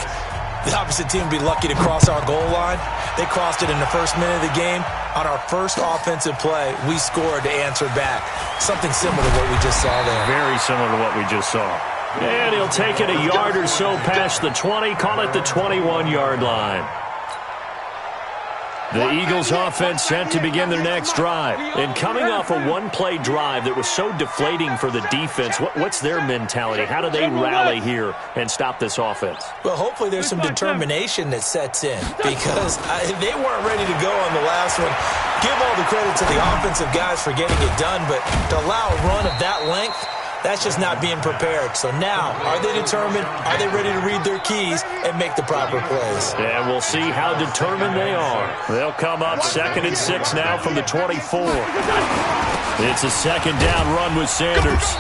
the opposite team would be lucky to cross our goal line. They crossed it in the first minute of the game. On our first offensive play, we scored to answer back. Something similar to what we just saw there. Very similar to what we just saw. And he'll take it a yard or so past the 20, call it the 21-yard line. The Eagles offense set to begin their next drive. And coming off a one-play drive that was so deflating for the defense, what's their mentality? How do they rally here and stop this offense? Well, hopefully there's some determination that sets in because they weren't ready to go on the last one. Give all the credit to the offensive guys for getting it done, but to allow a run of that length, that's just not being prepared. So now, are they determined? Are they ready to read their keys and make the proper plays? And we'll see how determined they are. They'll come up 2nd and 6 now from the 24. It's a second down run with Sanders.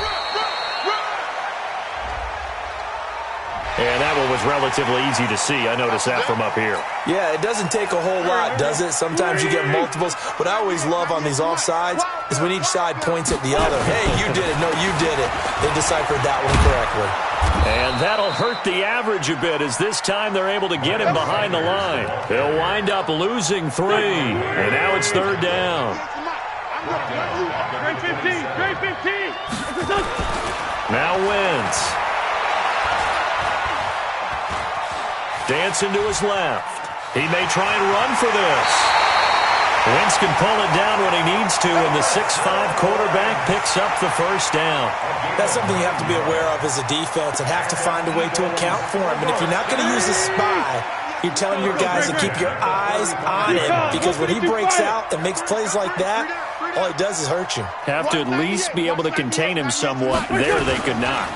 And that one was relatively easy to see. I noticed that from up here. Yeah, it doesn't take a whole lot, does it? Sometimes you get multiples. What I always love on these offsides is when each side points at the other. Hey, you did it. No, you did it. They deciphered that one correctly. And that'll hurt the average a bit as this time they're able to get him behind the line. They'll wind up losing 3. And now it's 3rd down. Now Wentz. Dancing to his left. He may try and run for this. Wentz can pull it down when he needs to, and the 6'5 quarterback picks up the first down. That's something you have to be aware of as a defense and have to find a way to account for him. And if you're not going to use a spy, you're telling your guys to keep your eyes on him, because when he breaks out and makes plays like that, all he does is hurt you. Have to at least be able to contain him somewhat. There they could not.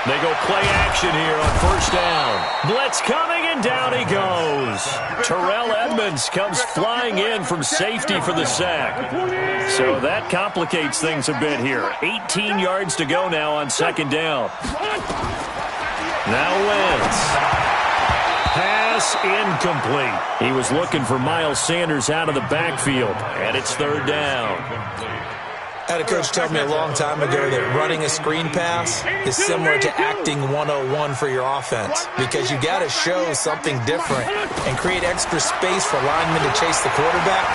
They go play action here on first down. Blitz coming, and down he goes. Terrell Edmonds comes flying in from safety for the sack. So that complicates things a bit here. 18 yards to go now on second down. Now Wentz. Pass incomplete. He was looking for Miles Sanders out of the backfield, and it's third down. I had a coach tell me a long time ago that running a screen pass is similar to acting 101 for your offense, because you got to show something different and create extra space for linemen to chase the quarterback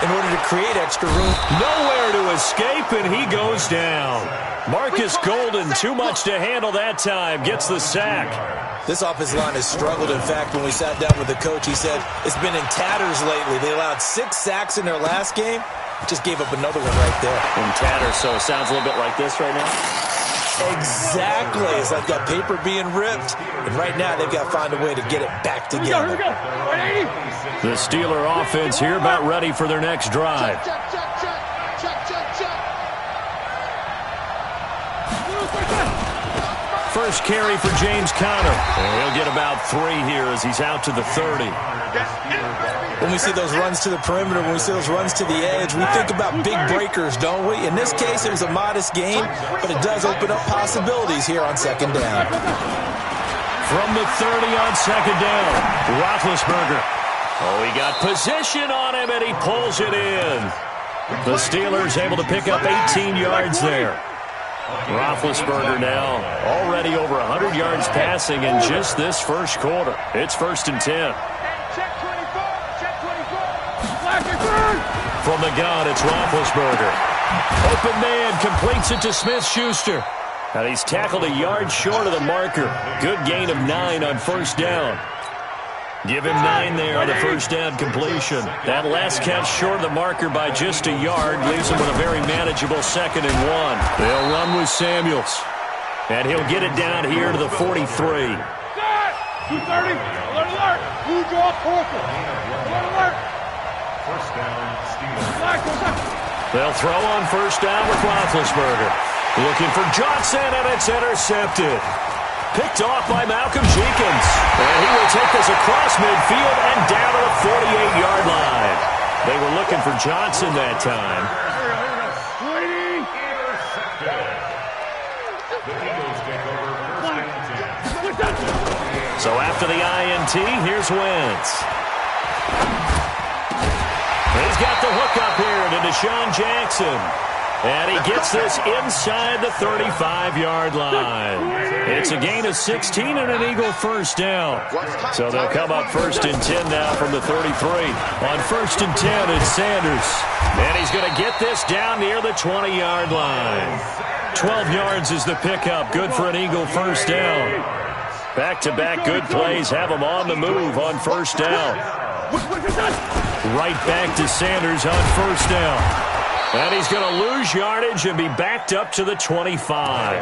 in order to create extra room. Nowhere to escape, and he goes down. Marcus Golden, too much to handle that time, gets the sack. This offensive line has struggled. In fact, when we sat down with the coach, he said it's been in tatters lately. They allowed 6 sacks in their last game. Just gave up another one right there. In tatters, so it sounds a little bit like this right now? Exactly. It's like that paper being ripped. And right now, they've got to find a way to get it back together. The Steeler offense here about ready for their next drive. First carry for James Conner. And he'll get about 3 here as he's out to the 30. When we see those runs to the perimeter, when we see those runs to the edge, we think about big breakers, don't we? In this case, it was a modest gain, but it does open up possibilities here on second down. From the 30 on second down, Roethlisberger. Oh, he got position on him, and he pulls it in. The Steelers able to pick up 18 yards there. Roethlisberger now already over 100 yards passing in just this first quarter. It's 1st and 10. From the gun, it's Roethlisberger. Open man, completes it to Smith-Schuster. And he's tackled a yard short of the marker. Good gain of 9 on first down. Give him 9 there on the first down completion. That last catch short of the marker by just a yard leaves him with a very manageable 2nd and 1. They'll run with Samuels. And he'll get it down here to the 43. 230. Alert, alert. Blue draw, Porter. Alert, alert. First down, Steelers. They'll throw on first down with Roethlisberger. Looking for Johnson, and it's intercepted. Picked off by Malcolm Jenkins. And he will take this across midfield and down to the 48-yard line. They were looking for Johnson that time. The Eagles take over first and 10. So after the INT, here's Wentz. He's got the hook up here to Deshaun Jackson. And he gets this inside the 35-yard line. It's a gain of 16 and an Eagle first down. So they'll come up 1st and 10 now from the 33. On 1st and 10, it's Sanders. And he's going to get this down near the 20-yard line. 12 yards is the pickup. Good for an Eagle first down. Back-to-back good plays have him on the move on first down. Right back to Sanders on first down. And he's going to lose yardage and be backed up to the 25.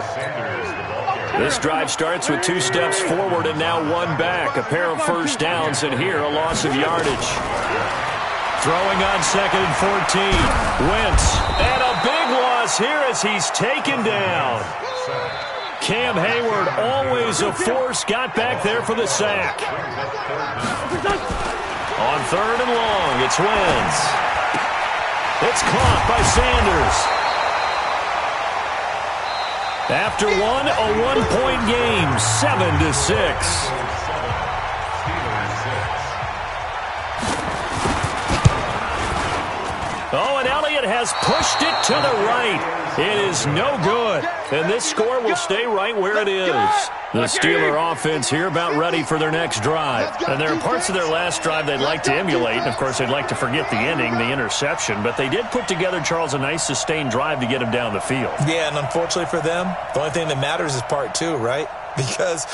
This drive starts with 2 steps forward and now 1 back. A pair of first downs, and here a loss of yardage. Throwing on 2nd and 14. Wentz. And a big loss here as he's taken down. Cam Hayward, always a force, got back there for the sack. On 3rd and long, it's Wentz. It's caught by Sanders. After one, a 1-point game, 7-6. Oh, and Elliott has pushed it to the right. It is no good. And this score will stay right where it is. The Steeler offense here about ready for their next drive. And there are parts of their last drive they'd like to emulate. And, of course, they'd like to forget the inning, the interception. But they did put together, Charles, a nice sustained drive to get him down the field. Yeah, and unfortunately for them, the only thing that matters is part 2, right? Because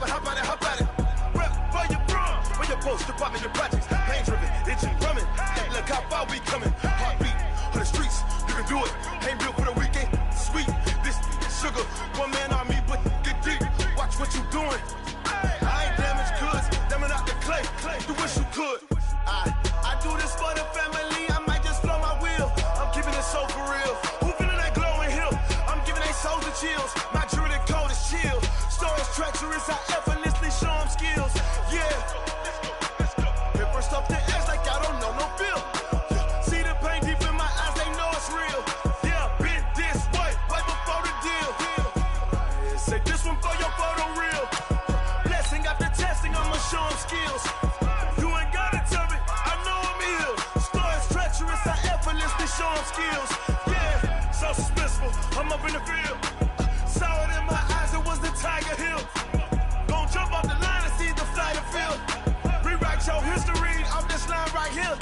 up and hop out it. Rep for your bro, for your post, department, your projects. Pain driven, itching, drumming. Hey, look how far we coming. Heartbeat on the streets, you can do it. Ain't built for the weekend. Sweet, this sugar, one man army, but get deep. Watch what you doing. I ain't damaged goods, damn out the clay. You wish you could. I do this for the family. I might just blow my wheel. I'm keeping it so for real. Who feeling that glowing hill? I'm giving they souls the chills. My jewelry the cold is chill. Stories treacherous, I effortlessly show them skills. Yeah. Hit first off the edge like I don't know no feel. See the pain deep in my eyes, they know it's real. Yeah, been this way, right before the deal. Say this one for your photo reel. Blessing after testing, I'ma show them skills. You ain't gotta tell me, I know I'm ill. Stories treacherous, I effortlessly show them skills. Yeah, so suspenseful, I'm up in the field. Saw it in my eyes, it was the Tiger Hill. Gon' jump off the line and see the flight of field. Rewrite your history off this line right here.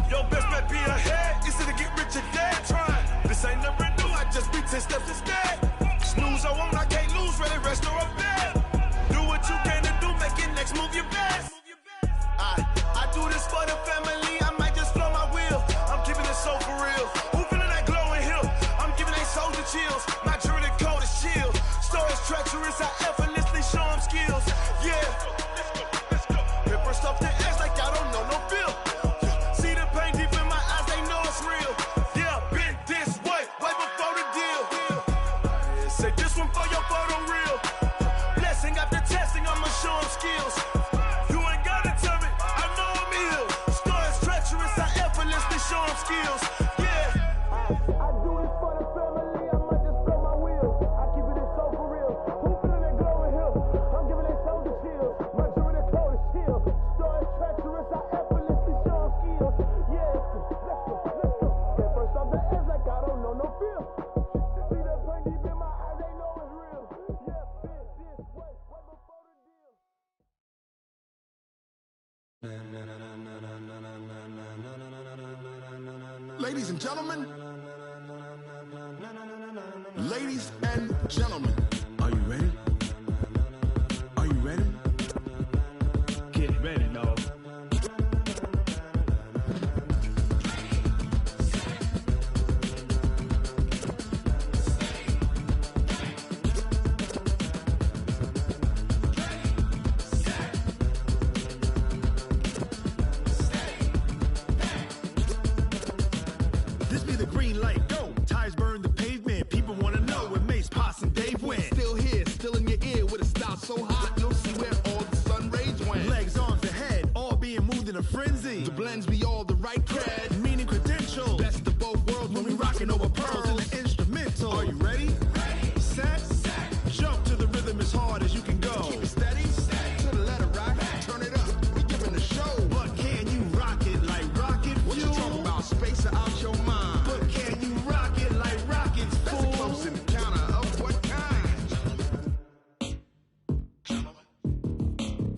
Your best bet be ahead, easy to get rich or dead. Trying, this ain't never new, I just be 10 steps instead. Snooze I won't, I can't lose, ready, rest or up bed. Do what you can to do, make it next move your best. I do this for the family, I might just blow my wheel. I'm keeping it so for real. Who feeling that glowing hill? I'm giving they souls the chills. My jewelry cold is chill. Stories treacherous, I effortlessly show them skills. Yeah. Hit first off the edge like I don't know no feel. See the pain deep in my eyes, they know it's real. Yeah, been this way, way before the deal. Say this one for your photo reel. Blessing after testing, I'ma show them skills. You ain't gotta tell me, I know I'm ill. Stories treacherous, I effortlessly show them skills. Yeah. I do this for the family, I might just blow my wheel. I keep it so for real. Who feeling that glowing hill? I'm giving they souls the chills. My jewelry the cold is chill. Stories treacherous, I effortlessly show them skills. Yeah, let's go. Get first off the edge like I don't know no feel. See that pain deep in my eyes, they know it's real. Yeah, been this way, way before the deal. Ladies and gentlemen, ladies and gentlemen, are you ready? Are you ready? Get ready, dog. This be the green light, go. Tires burn the pavement. People wanna know where Mace, Poss, and Dave went. Still here, still in your ear with a style so hot, you'll see where all the sun rays went. Legs, arms, and head, all being moved in a frenzy. The blends be all the right cred, Meaning credentials. best of both worlds When we rockin' over pearls in the instrumental. Are you ready? Set, jump to the rhythm as hard as you can go. Keep it steady, to the letter right, turn it up, we giving the show. But can you rock it like rocket What fuel? you talking about, space or out your mind? But can you rock it like rockets, That's a fool? close encounter of what kind?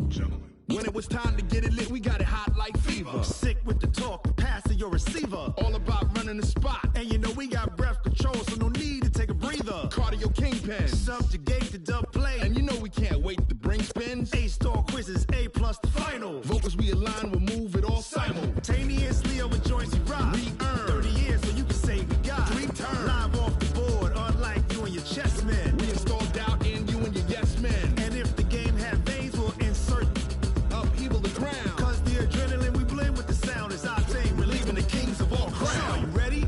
Gentlemen. When it was time to get it lit, we got it hot like fever. Sick with the talk, pass to your receiver. All about running the spot, And you know we got breath control, so no need to take a breather. cardio kingpin. Subjugate the dub play. And you know we can't wait to bring spins. A-star quizzes, A+ the final. Vocals we align, we'll move it all Simultaneously over joints we rock. We earn 30 years, so you can say we got 3 turns. Live off the board, unlike you and your chess men. We install doubt in you and your yes men. And if the game had veins, we'll insert. Upheaval the ground. Cause the adrenaline we blend with the sound is our thing. Relieving the kings of all crowns. Are you ready?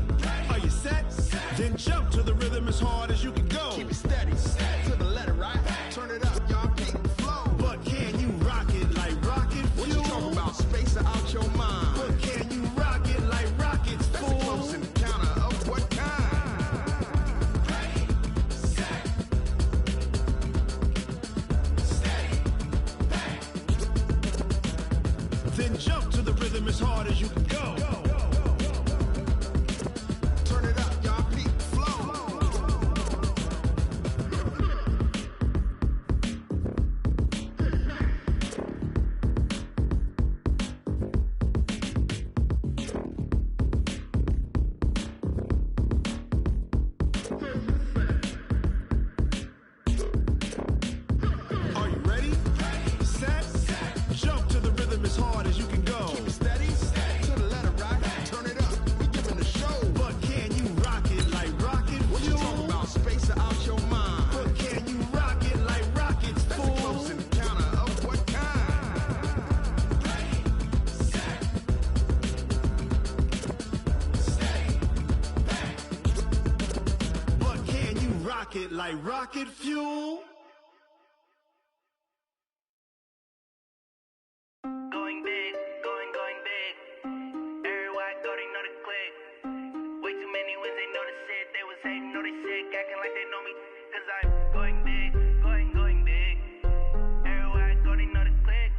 Are you set? Then jump to the rhythm as hard as you can go. Keep it steady, to the letter right. Turn it up, y'all keep it flow. But can you rock it like rocket What you fuel? talking about, space or out your mind? But can you rock it like rockets, That's a fool? close encounter of what kind? Then jump to the rhythm as hard as you can go. Turn it up, y'all keep it flow. Are you ready? like rocket fuel. Going big, going big. Everywhere I go, they know the click. Way too many wins, they know the shit. They was hating, know they sick, acting like they know me. Cause I'm going big, going big. Everywhere I go, they know the click.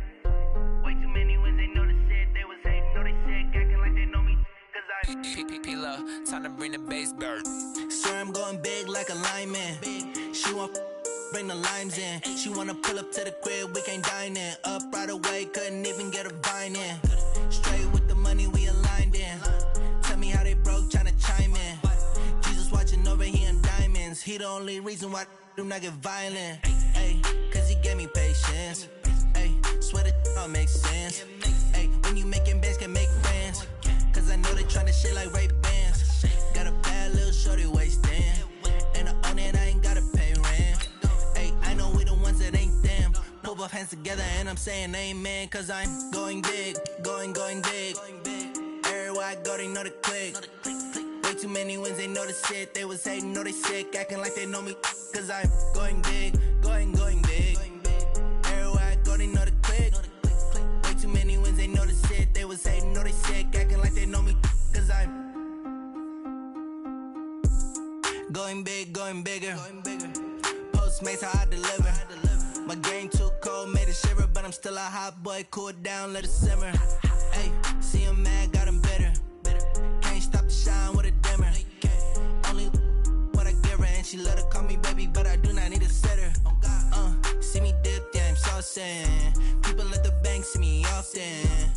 Way too many wins, they know the shit. They was hating, know they sick, acting like they know me. Cause I'm P-P-P-Lo, time to bring the bass bird. Swear I'm going big like a lineman. She want bring the limes in. She wanna pull up to the crib, we can't dine in. Up right away, couldn't even get a vine in. Straight with the money we aligned in. Tell me how they broke, tryna chime in. Jesus watching over here in diamonds. He the only reason why I do not get violent. Ay, cause he gave me patience. Ay, swear that all makes sense. Ay, when you making bands, can make friends. Cause I know they tryna shit like Ray-Bans. Got a bad little shorty wasting. And I own it, I ain't gotta pay rent. Ay, I know we the ones that ain't them. Pull both hands together and I'm saying amen. Cause I'm going big, going big. Everywhere I go, they know the click. Way too many wins, they know the shit. They was hating, know they sick, acting like they know me. Cause I'm going big, going big. Everywhere I go, they know the click. Way too many wins, they know the shit. They was hating, know they sick, acting like they know me. Cause I'm going big, going bigger. Postmates, how I deliver. My game too cold, made it shiver. But I'm still a hot boy, cool it down, let it simmer. Hey, see him mad, got him bitter. Can't stop the shine with a dimmer. Only what I give her, and she love to call me baby, but I do not need a sitter. See me dip, yeah, I'm saucing. People at the bank see me often.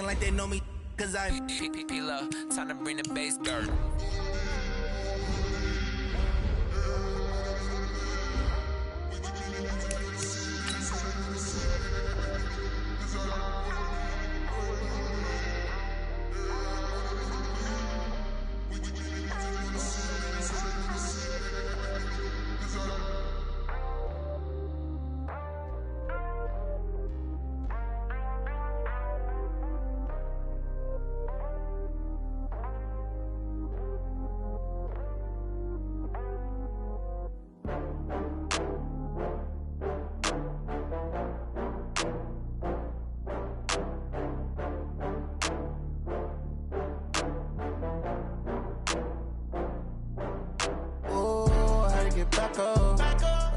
Like they know me, cause I'm P-P-P-Lo, time to bring the bass bird. back up. I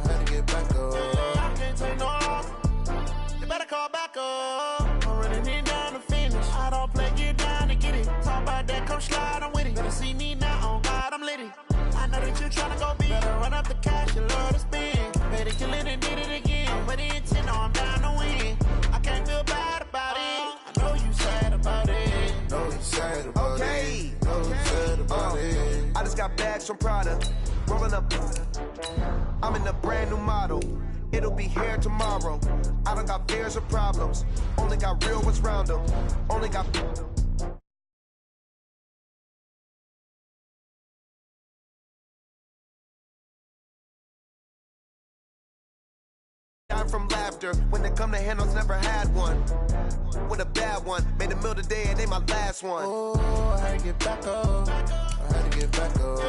had to get back up. I can't take no loss. You better call back up. I'm running it down to finish. I don't play, get down to get it. Talk about that, come slide, I'm with it. Better see me now, on God, I'm litty. I know that you tryna go big. Better run up the cash, you love to spend. Better kill it and did it again. I'm with the intent, no, I'm down to win. I can't feel bad about it. I know you sad about it. Know you sad about it. Know you sad about it. I just got bags from Prada. Rolling up. I'm in a brand new model. It'll be here tomorrow. I don't got fears or problems. Only got real ones round them. Only got. I'm from laughter. When they come to handles, never had one. With a bad one. Made a meal today and they my last one. Oh, I had to get back up. I had to get back up.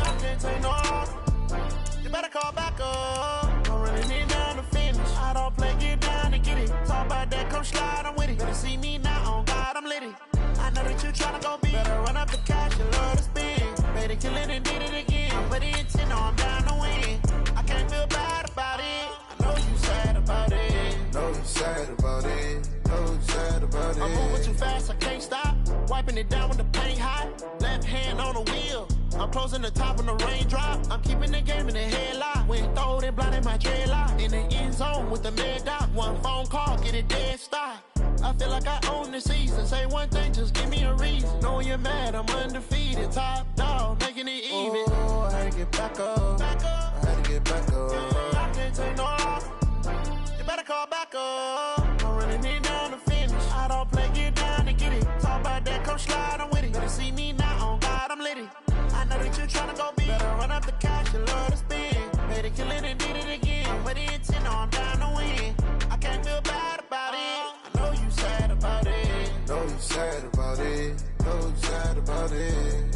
I can't take no loss. You better call back up. I'm running it down to finish. I don't play, get down to get it. Talk about that, come slide, I'm with it. Better see me now, on God, I'm litty. I know that you tryna go big. Better run up the cash, you love to spend. Better kill it and did it again. I'm with the intent, no, I'm down to win. I can't feel bad about it. I know you sad about it. Know you sad about it. Know you sad about it. I'm moving too fast, I can't stop. Wiping it down with the paint hot. Left hand on the wheel. I'm closing the top when the raindrop. I'm keeping the game in the headlock. When throwed and blinded my dreadlock. In the end zone with the mad dot. One phone call, get it dead stop. I feel like I own the season. Say one thing, just give me a reason. Know you're mad, I'm undefeated. Top dog, making it even. Oh, I had to get back up. I had to get back up. I can't take no loss. You better call back up. I'm running it down to finish. I don't play, get down to get it. Talk about that, come slide, I'm with it. Better see me now, on God, I'm litty. I know that you're trying to go big. Better run up the cash, you love to spin. Made it kill it and did it again. With the intent, no, I'm down to win. I can't feel bad about it. I know you sad about it. Know you sad about it. Know you sad about it.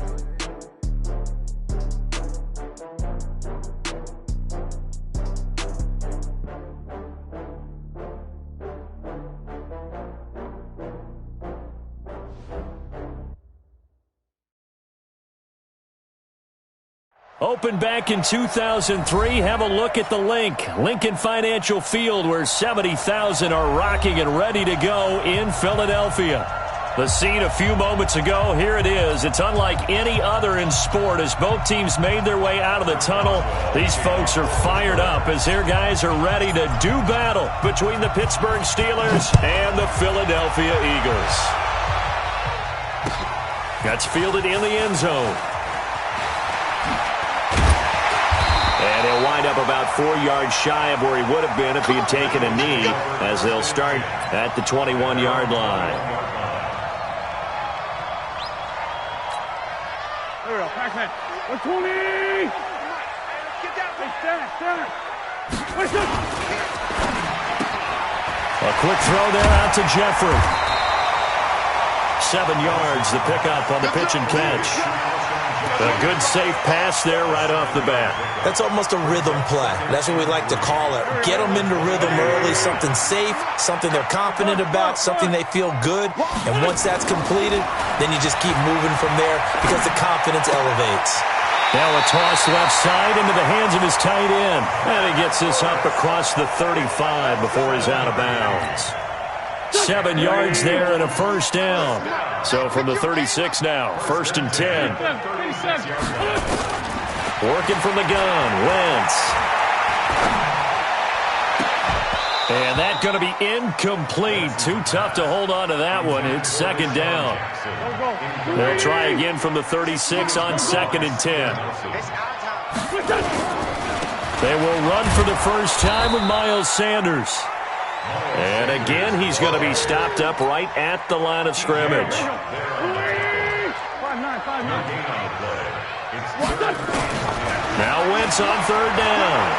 Opened back in 2003. Have a look at the link. Lincoln Financial Field, where 70,000 are rocking and ready to go in Philadelphia. The scene a few moments ago, here it is. It's unlike any other in sport as both teams made their way out of the tunnel. These folks are fired up as their guys are ready to do battle between the Pittsburgh Steelers and the Philadelphia Eagles. That's fielded in the end zone. And he'll wind up about 4 yards shy of where he would have been if he had taken a knee, as they'll start at the 21-yard line. There we go. Back man. 120! Get down. Stand. A quick throw there out to Jeffrey. 7 yards, the pickup on the pitch and catch. A good safe pass there right off the bat. That's almost a rhythm play. That's what we like to call it. Get them into rhythm early, something safe, something they're confident about, something they feel good. And once that's completed, then you just keep moving from there because the confidence elevates. Now a toss left side into the hands of his tight end. And he gets this up across the 35 before he's out of bounds. 7 yards there and a first down. So from the 36 now, 1st and 10. Working from the gun, Wentz. And that's going to be incomplete. Too tough to hold on to that one. It's 2nd down. They'll try again from the 36 on 2nd and 10. They will run for the first time with Miles Sanders. And again, he's going to be stopped up right at the line of scrimmage. Now Wentz on 3rd down.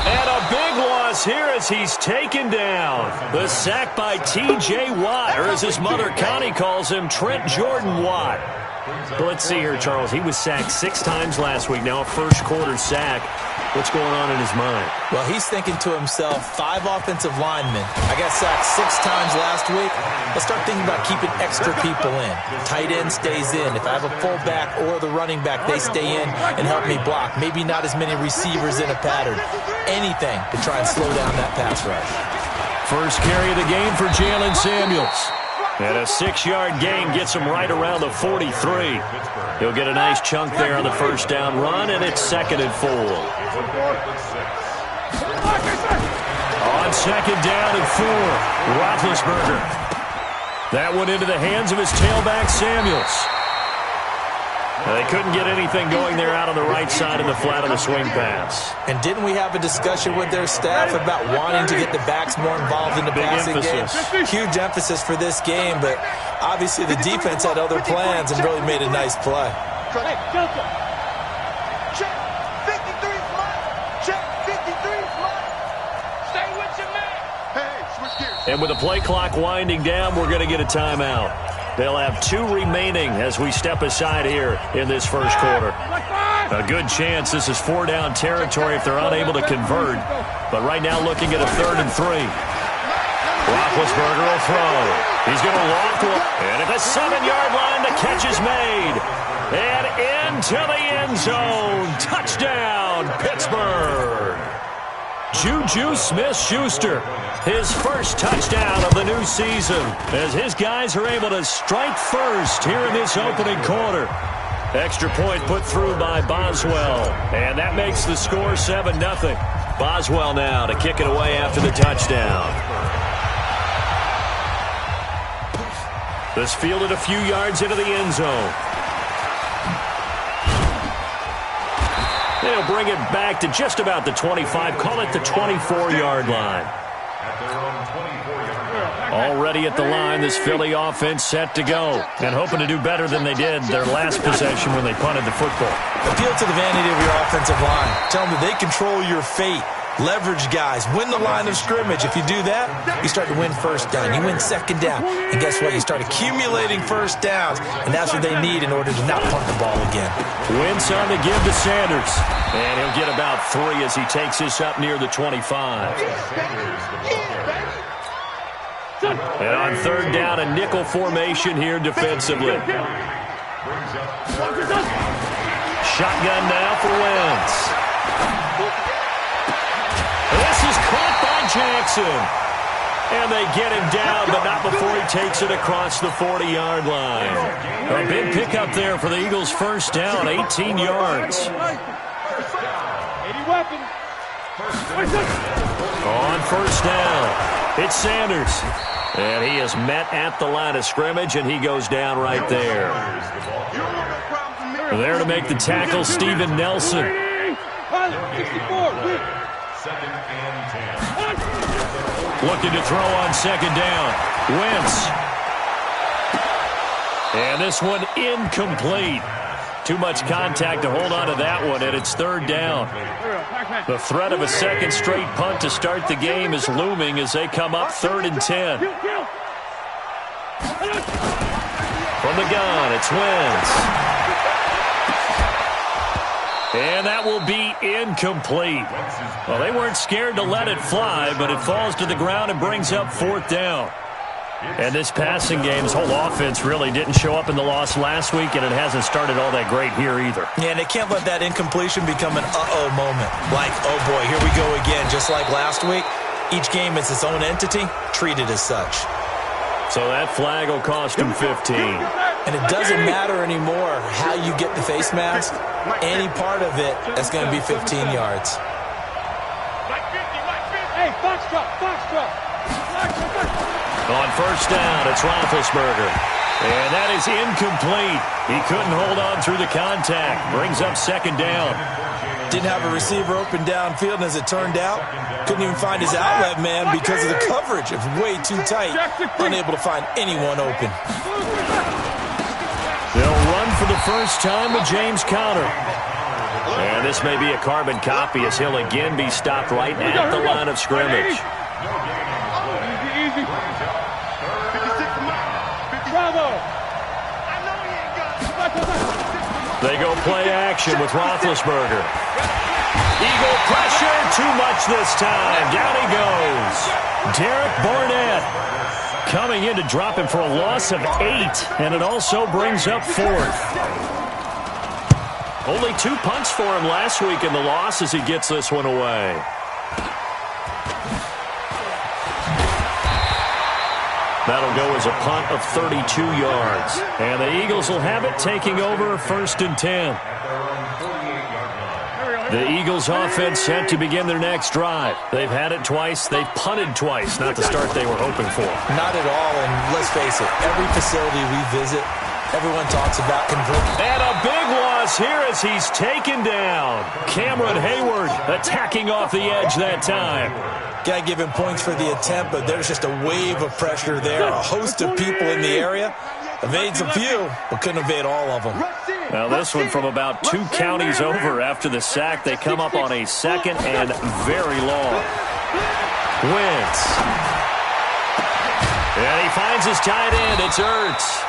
And a big loss here as he's taken down. The sack by T.J. Watt, or as his mother Connie calls him, Trent Jordan Watt. But let's see here, Charles. He was sacked 6 times last week. Now a first-quarter sack. What's going on in his mind? Well, he's thinking to himself, 5 offensive linemen. I got sacked 6 times last week. Let's start thinking about keeping extra people in. Tight end stays in. If I have a fullback or the running back, they stay in and help me block. Maybe not as many receivers in a pattern. Anything to try and slow down that pass rush. First carry of the game for Jalen Samuels. And a 6-yard gain gets him right around the 43. He'll get a nice chunk there on the first down run, and it's 2nd and 4. On 2nd down and 4, Roethlisberger. That one into the hands of his tailback, Samuels. They couldn't get anything going there out on the right side of the flat of the swing pass. And didn't we have a discussion with their staff about wanting to get the backs more involved in the passing game? Huge emphasis for this game, but obviously the defense had other plans and really made a nice play. Hey, check 53 smart. Check 53 smart. Stay with your man. Hey, switch gears. And with the play clock winding down, we're going to get a timeout. They'll have 2 remaining as we step aside here in this first quarter. A good chance this is 4-down territory if they're unable to convert. But right now looking at a 3rd and 3. Roethlisberger will throw. He's going to loft one. And at the 7-yard line, the catch is made. And into the end zone. Touchdown, Pittsburgh. Juju Smith-Schuster, his first touchdown of the new season, as his guys are able to strike first here in this opening quarter. Extra point put through by Boswell, and that makes the score 7-0. Boswell now to kick it away after the touchdown. This fielded a few yards into the end zone. They'll bring it back to just about the 25. Call it the 24-yard line. Already at the line, this Philly offense set to go. And hoping to do better than they did their last possession when they punted the football. Appeal to the vanity of your offensive line. Tell them that they control your fate. Leverage guys. Win the line of scrimmage. If you do that, you start to win first down. You win second down. And guess what? You start accumulating first downs. And that's what they need in order to not punt the ball again. Wentz on the give to Sanders. And he'll get about 3 as he takes this up near the 25. And on third down, a nickel formation here defensively. Shotgun now for Wentz. This is caught by Jackson. And they get him down, but not before he takes it across the 40-yard line. A big pickup there for the Eagles' first down, 18 yards. On first down, it's Sanders. And he is met at the line of scrimmage, and he goes down right there. There to make the tackle, Steven Nelson. Looking to throw on second down. Wentz. And this one incomplete. Too much contact to hold on to that one, and it's third down. The threat of a second straight punt to start the game is looming as they come up 3rd and 10. From the gun, it's Wentz. And that will be incomplete. Well, they weren't scared to let it fly, but it falls to the ground and brings up 4th down. And this passing game, this whole offense really didn't show up in the loss last week, and it hasn't started all that great here either. Yeah, and they can't let that incompletion become an uh-oh moment. Like, oh boy, here we go again. Just like last week, each game is its own entity, treated as such. So that flag will cost him 15. And it doesn't matter anymore how you get the face mask. Any part of it, that's going to be 15 yards. Hey, box drop. On first down, it's Roethlisberger. And that is incomplete. He couldn't hold on through the contact. Brings up second down. Didn't have a receiver open downfield, and as it turned out, couldn't even find his outlet man because of the coverage. It was way too tight. Unable to find anyone open. They'll run for the first time with James Conner. And this may be a carbon copy as he'll again be stopped right at the line of scrimmage. They go play action with Roethlisberger. Eagle pressure, too much this time. Down he goes. Derek Barnett coming in to drop him for a loss of 8, and it also brings up 4th. Only 2 punts for him last week in the loss as he gets this one away. That'll go as a punt of 32 yards. And the Eagles will have it, taking over 1st and 10. The Eagles offense set to begin their next drive. They've had it twice. They've punted twice. Not the start they were hoping for. Not at all, and let's face it, every facility we visit, everyone talks about converting. And a big loss here as he's taken down. Cameron Hayward attacking off the edge that time. Got to give him points for the attempt, but there's just a wave of pressure there. A host of people in the area. Evades a few, but couldn't evade all of them. Now this one from about 2 counties over after the sack. They come up on a 2nd and very long. Wentz. And he finds his tight end. It's Ertz.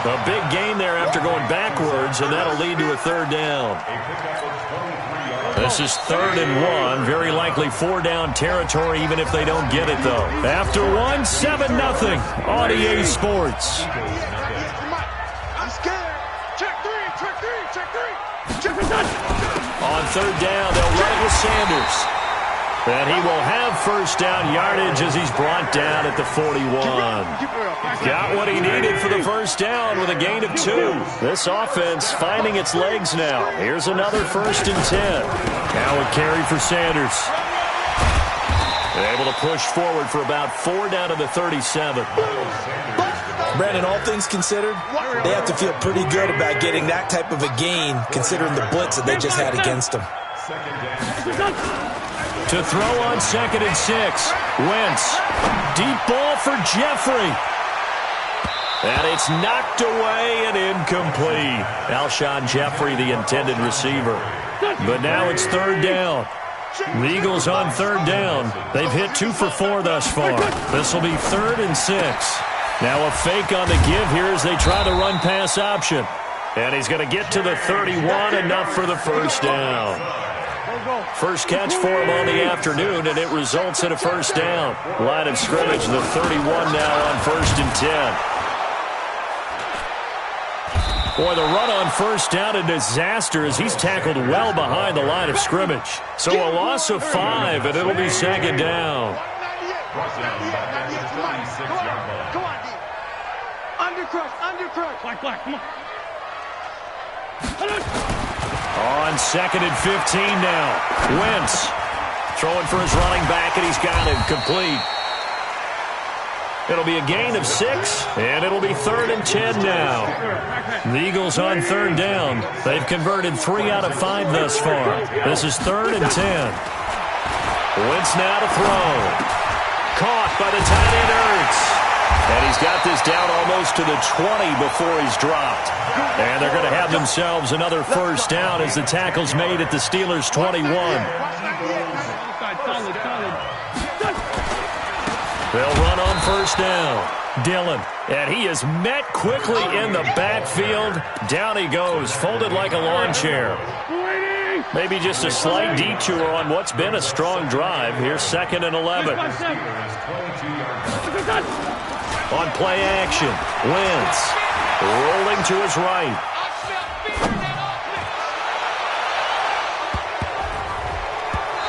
A big gain there after going backwards, and that'll lead to a 3rd down. This is 3rd and 1. Very likely 4-down territory, even if they don't get it, though. After 1, 7-0 on EA Sports. I'm scared. Check three. On 3rd down, they'll run it with Sanders. And he will have 1st down yardage as he's brought down at the 41. Got what he needed for the 1st down with a gain of 2. This offense finding its legs now. Here's another 1st and 10. Now a carry for Sanders. Able to push forward for about 4 down to the 37. Brandon, all things considered, they have to feel pretty good about getting that type of a gain, considering the blitz that they just had against them. To throw on 2nd and 6. Wentz. Deep ball for Jeffrey. And it's knocked away and incomplete. Alshon Jeffrey, the intended receiver. But now it's 3rd down. The Eagles on 3rd down. They've hit 2 for 4 thus far. This will be 3rd and 6. Now a fake on the give here as they try the run-pass option. And he's going to get to the 31, enough for the 1st down. First catch for him on the afternoon, and it results in a 1st down. Line of scrimmage, the 31 now on 1st and 10. Boy, the run on 1st down, a disaster as he's tackled well behind the line of scrimmage. So a loss of 5, and it'll be 2nd down. Come on, D. Undercrush. Black, come on. On 2nd and 15 now. Wentz throwing for his running back, and he's got it complete. It'll be a gain of 6, and it'll be 3rd and 10 now. The Eagles on 3rd down. They've converted 3 out of 5 thus far. This is 3rd and 10. Wentz now to throw. Caught by the tight end Ertz. And he's got this down almost to the 20 before he's dropped. And they're going to have themselves another 1st down as the tackle's made at the Steelers' 21. They'll run on 1st down. Dillon. And he is met quickly in the backfield. Down he goes, folded like a lawn chair. Maybe just a slight detour on what's been a strong drive. Here's 2nd and 11. On play action, Wentz rolling to his right.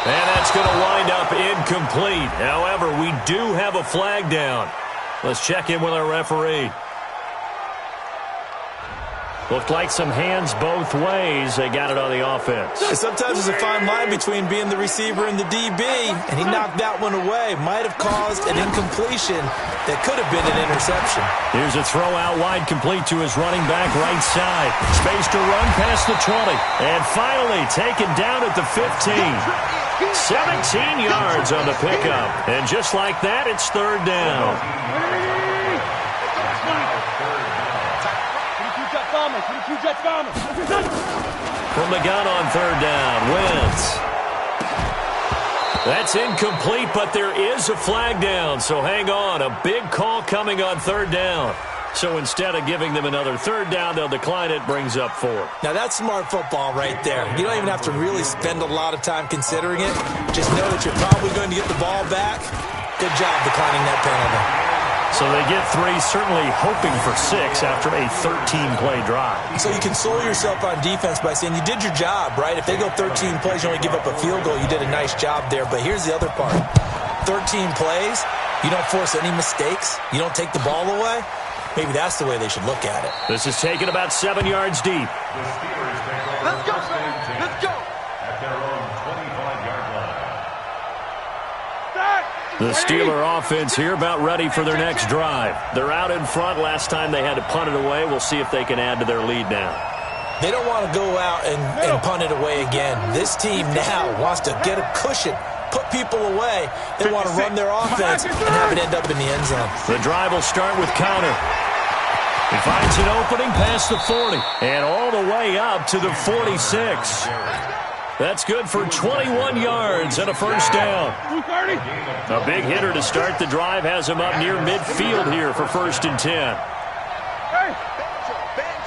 And that's going to wind up incomplete. However, we do have a flag down. Let's check in with our referee. Looked like some hands both ways. They got it on the offense. Sometimes there's a fine line between being the receiver and the DB, and he knocked that one away. Might have caused an incompletion that could have been an interception. Here's a throw out wide, complete to his running back right side. Space to run past the 20. And finally taken down at the 15. 17 yards on the pickup. And just like that, it's 3rd down. From the gun on 3rd down, Wentz. That's incomplete, but there is a flag down, so hang on. A big call coming on 3rd down. So instead of giving them another 3rd down, they'll decline it, brings up 4. Now that's smart football right there. You don't even have to really spend a lot of time considering it. Just know that you're probably going to get the ball back. Good job declining that penalty. So they get 3, certainly hoping for 6 after a 13-play drive. So you console yourself on defense by saying you did your job, right? If they go 13 plays, you only give up a field goal, you did a nice job there. But here's the other part. 13 plays, you don't force any mistakes, you don't take the ball away. Maybe that's the way they should look at it. This is taken about 7 yards deep. Let's go, let's go. At their own 25-yard line. The Steeler offense here about ready for their next drive. They're out in front. Last time they had to punt it away. We'll see if they can add to their lead now. They don't want to go out and punt it away again. This team now wants to get a cushion, put people away. They want to run their offense and have it end up in the end zone. The drive will start with Connor. He finds an opening past the 40 and all the way up to the 46. That's good for 21 yards and a 1st down. A big hitter to start the drive has him up near midfield here for 1st and 10. Banjo.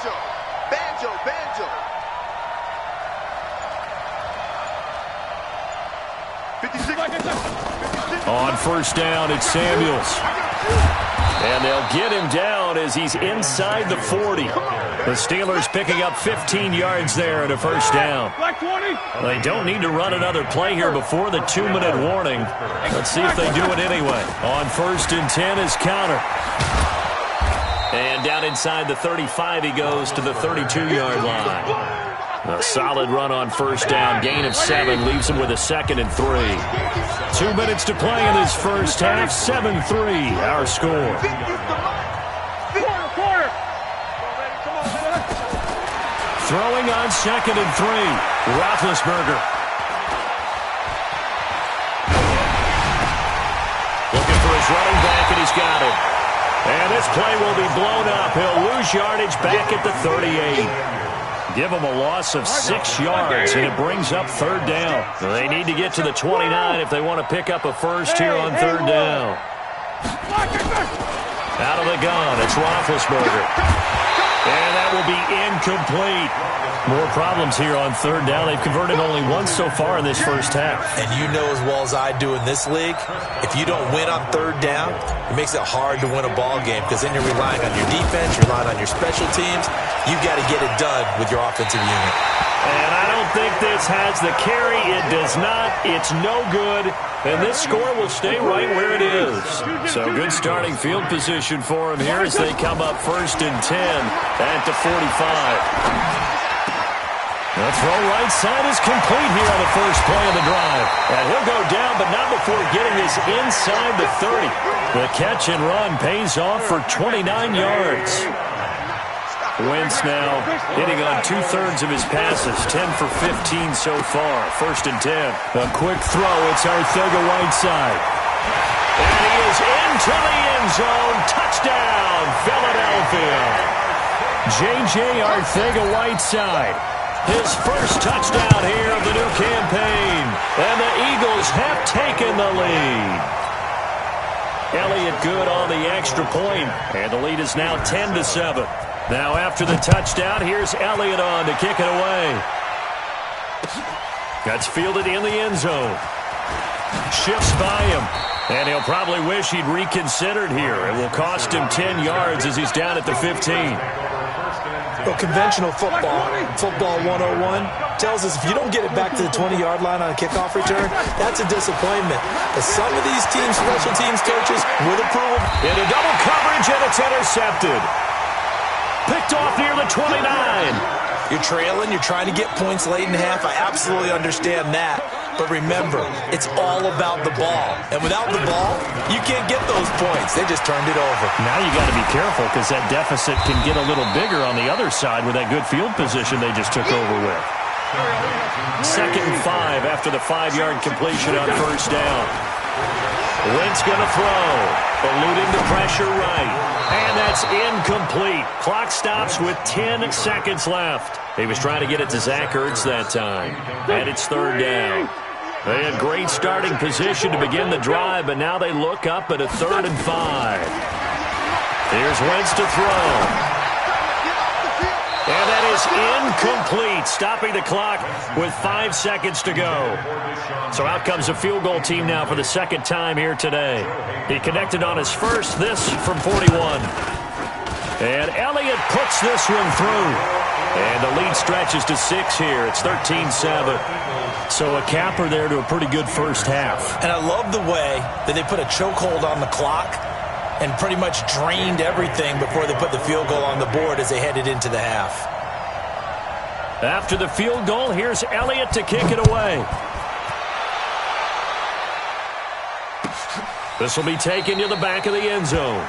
56. On 1st down, it's Samuels. And they'll get him down as he's inside the 40. The Steelers picking up 15 yards there and a 1st down. They don't need to run another play here before the 2-minute warning. Let's see if they do it anyway. On 1st and 10 is Connor. And down inside the 35 he goes to the 32-yard line. A solid run on 1st down. Gain of 7 leaves him with a 2nd and 3. 2 minutes to play in this first half. 7-3 our score. Throwing on 2nd and 3. Roethlisberger. Looking for his running back, and he's got it. And this play will be blown up. He'll lose yardage back at the 38. Give him a loss of 6 yards, and it brings up 3rd down. They need to get to the 29 if they want to pick up a first here on 3rd down. Out of the gun, it's Roethlisberger. And that will be incomplete. More problems here on 3rd down. They've converted only once so far in this first half. And you know as well as I do in this league, if you don't win on 3rd down, it makes it hard to win a ball game because then you're relying on your defense, you're relying on your special teams. You've got to get it done with your offensive unit. And I don't think this has the carry. It does not. It's no good. And this score will stay right where it is. So good starting field position for him here as they come up 1st and 10 at the 45. The throw right side is complete here on the first play of the drive. And he'll go down, but not before getting this inside the 30. The catch and run pays off for 29 yards. Wentz now hitting on 2/3 of his passes, 10 for 15 so far. 1st and 10. A quick throw. It's Arcega-Whiteside. And he is into the end zone. Touchdown, Philadelphia. J.J. Arcega-Whiteside. His first touchdown here of the new campaign. And the Eagles have taken the lead. Elliott good on the extra point. And the lead is now 10-7. Now after the touchdown, here's Elliott on to kick it away. That's fielded in the end zone. Shifts by him. And he'll probably wish he'd reconsidered here. It will cost him 10 yards as he's down at the 15. Well, conventional football 101, tells us if you don't get it back to the 20-yard line on a kickoff return, that's a disappointment. But some of these teams, special teams coaches, will approve. In a double coverage, and it's intercepted. Picked off near the 29. You're trailing. You're trying to get points late in the half. I absolutely understand that. But remember, it's all about the ball. And without the ball, you can't get those points. They just turned it over. Now you got to be careful because that deficit can get a little bigger on the other side with that good field position they just took over with. 2nd and 5 after the 5-yard completion on 1st down. Wentz going to throw. Eluding the pressure right. And that's incomplete. Clock stops with 10 seconds left. He was trying to get it to Zach Ertz that time. And it's 3rd down. They had great starting position to begin the drive, but now they look up at a 3rd and 5. Here's Wentz to throw. And that is incomplete, stopping the clock with 5 seconds to go. So out comes a field goal team now for the 2nd time here today. He connected on his first, this from 41. And Elliott puts this one through. And the lead stretches to 6 here. It's 13-7. So a capper there to a pretty good first half. And I love the way that they put a chokehold on the clock and pretty much drained everything before they put the field goal on the board as they headed into the half. After the field goal, here's Elliott to kick it away. This will be taken to the back of the end zone.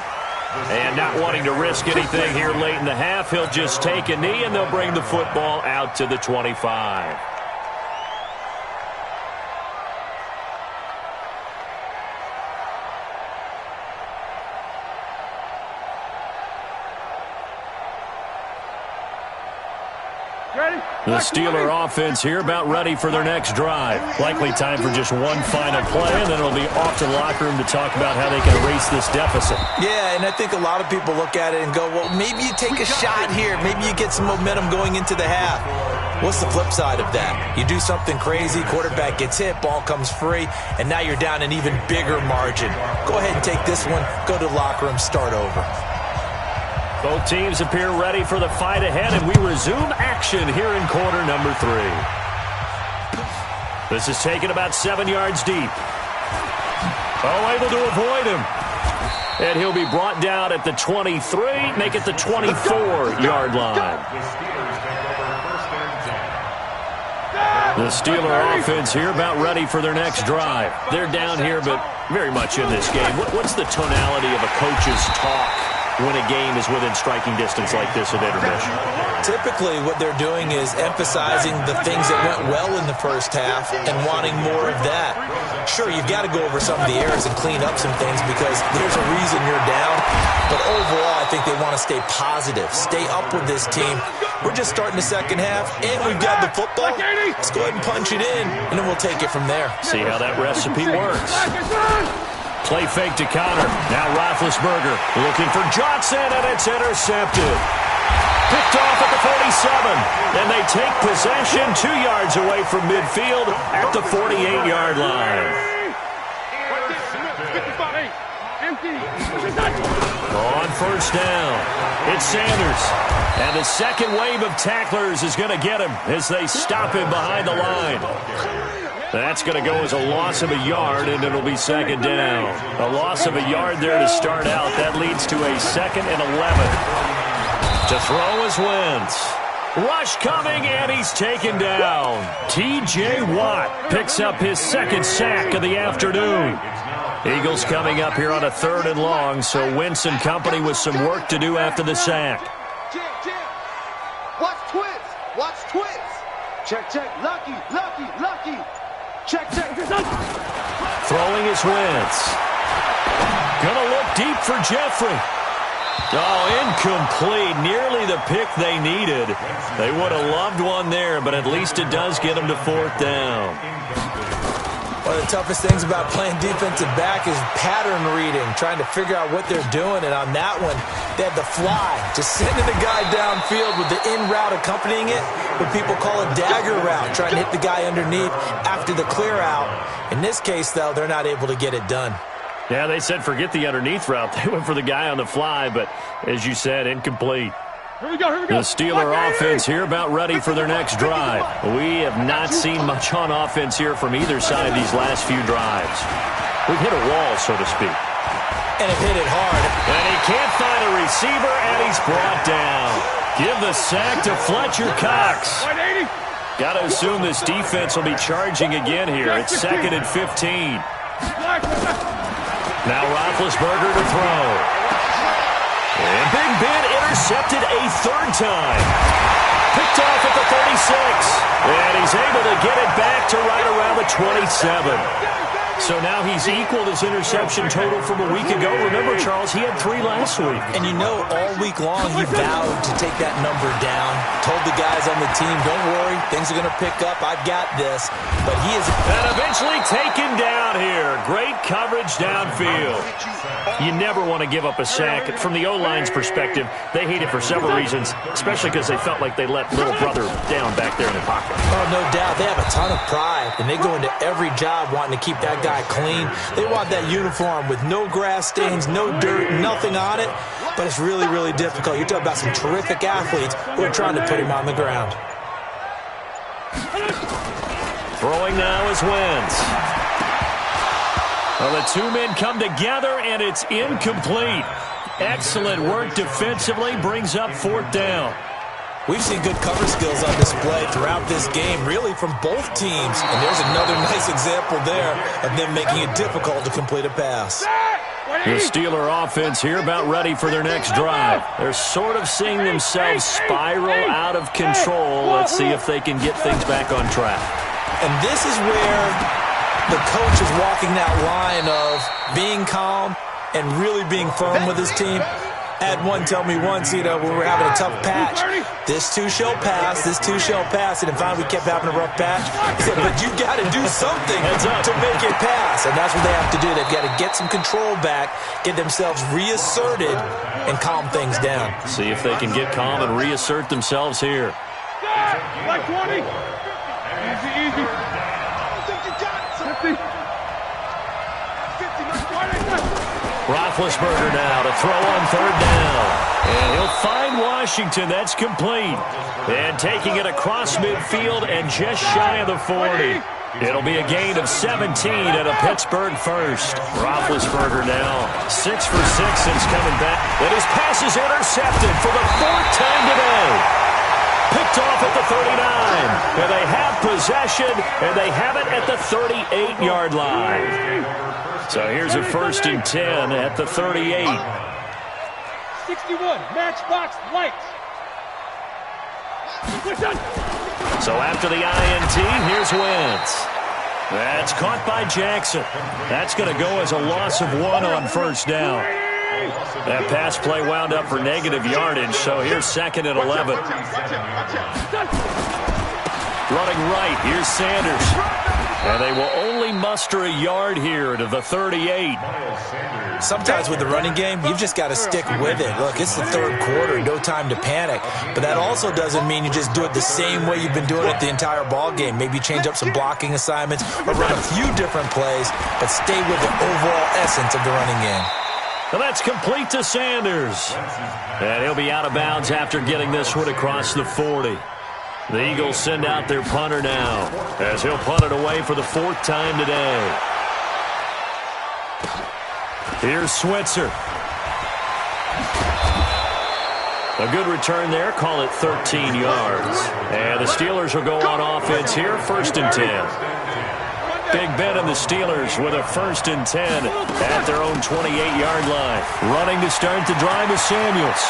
And not wanting to risk anything here late in the half, he'll just take a knee and they'll bring the football out to the 25. The Steeler offense here about ready for their next drive. Likely time for just one final play, and then it'll be off to the locker room to talk about how they can erase this deficit. Yeah, and I think a lot of people look at it and go, well, maybe you take a shot here. Maybe you get some momentum going into the half. What's the flip side of that? You do something crazy, quarterback gets hit, ball comes free, and now you're down an even bigger margin. Go ahead and take this one, go to the locker room, start over. Both teams appear ready for the fight ahead, and we resume action here in quarter number 3. This is taken about 7 yards deep. Oh, able to avoid him. And he'll be brought down at the 23, make it the 24-yard line. The Steeler offense here about ready for their next drive. They're down here, but very much in this game. What's the tonality of a coach's talk when a game is within striking distance like this at intermission. Typically, what they're doing is emphasizing the things that went well in the first half and wanting more of that. Sure, you've got to go over some of the errors and clean up some things because there's a reason you're down. But overall, I think they want to stay positive, stay up with this team. We're just starting the second half, and we've got the football. Let's go ahead and punch it in, and then we'll take it from there. See how that recipe works. Play fake to Connor. Now Roethlisberger looking for Johnson, and it's intercepted. Picked off at the 47, and they take possession 2 yards away from midfield at the 48-yard line. On first down, it's Sanders. And the second wave of tacklers is going to get him as they stop him behind the line. That's going to go as a loss of a yard, and it'll be second down. A loss of a yard there to start out. That leads to a 2nd and 11. To throw is Wentz. Rush coming, and he's taken down. T.J. Watt picks up his 2nd sack of the afternoon. Eagles coming up here on a 3rd and long, so Wentz and company with some work to do after the sack. Watch twins. Watch twins. Check, check. Lucky, lucky, lucky. Check, check. Throwing is Wentz. Gonna look deep for Jeffrey. Oh, incomplete. Nearly the pick they needed. They would have loved one there, but at least it does get them to 4th down. One of the toughest things about playing defensive back is pattern reading, trying to figure out what they're doing. And on that one, they had the fly, just sending the guy downfield with the in route accompanying it, what people call a dagger route, trying to hit the guy underneath after the clear out. In this case, though, they're not able to get it done. Yeah, they said forget the underneath route. They went for the guy on the fly, but as you said, incomplete. Here we go, here we go. The Steeler offense here about ready for their next drive. We have not seen much on offense here from either side these last few drives. We've hit a wall, so to speak. And have hit it hard. And he can't find a receiver, and he's brought down. Give the sack to Fletcher Cox. Got to assume this defense will be charging again here. It's 2nd and 15. Now Roethlisberger to throw. And Big Ben intercepted a 3rd time. Picked off at the 36. And he's able to get it back to right around the 27. So now he's equaled his interception total from a week ago. Remember, Charles, he had 3 last week. And you know, all week long he vowed to take that number down. Told the guys on the team, don't worry, things are going to pick up. I've got this. But he is... And eventually taken down here. Great coverage downfield. You never want to give up a sack. From the O-line's perspective, they hate it for several reasons, especially because they felt like they let little brother down back there in the pocket. Oh, no doubt. They have a ton of pride, and they go into every job wanting to keep that guy clean. They want that uniform with no grass stains, no dirt, nothing on it. But it's really, really difficult. You're talking about some terrific athletes who are trying to put him on the ground. Throwing now is Wentz. Well, the 2 men come together, and it's incomplete. Excellent work defensively, brings up 4th down. We've seen good cover skills on display throughout this game, really from both teams. And there's another nice example there of them making it difficult to complete a pass. The Steeler offense here about ready for their next drive. They're sort of seeing themselves spiral out of control. Let's see if they can get things back on track. And this is where the coach is walking that line of being calm and really being firm with his team. I had one tell me once, when we were having a tough patch, this too shall pass, this too shall pass, and then finally we kept having a rough patch. He said, but you got to do something to make it pass, and that's what they have to do. They've got to get some control back, get themselves reasserted, and calm things down. See if they can get calm and reassert themselves here. Like 20. Easy, easy. 50. Roethlisberger now to throw on 3rd down. And he'll find Washington. That's complete. And taking it across midfield and just shy of the 40. It'll be a gain of 17 and a Pittsburgh first. Roethlisberger now 6 for 6 since coming back. And his pass is intercepted for the 4th time today. Picked off at the 39. And they have possession, and they have it at the 38-yard line. So here's a 1st and 10 at the 38. 61, Matchbox Lights. So after the INT, here's Wentz. That's caught by Jackson. That's going to go as a loss of 1 on first down. That pass play wound up for negative yardage, so here's 2nd and 11. Running right, here's Sanders. And they will only muster a yard here to the 38. Sometimes with the running game, you've just got to stick with it. Look, it's the 3rd quarter, no time to panic. But that also doesn't mean you just do it the same way you've been doing it the entire ball game. Maybe change up some blocking assignments or run a few different plays, but stay with the overall essence of the running game. And that's complete to Sanders. And he'll be out of bounds after getting this one across the 40. The Eagles send out their punter now, as he'll punt it away for the 4th time today. Here's Switzer. A good return there, call it 13 yards. And the Steelers will go on offense here, 1st and 10. Big Ben and the Steelers with a 1st and 10 at their own 28-yard line. Running to start the drive is Samuels.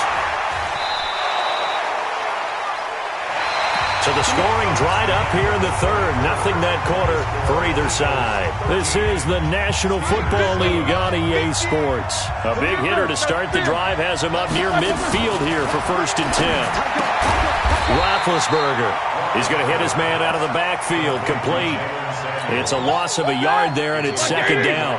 So the scoring dried up here in the 3rd. Nothing that quarter for either side. This is the National Football League on EA Sports. A big hitter to start the drive has him up near midfield here for 1st and 10. Roethlisberger. He's going to hit his man out of the backfield. Complete. It's a loss of a yard there, and it's 2nd down.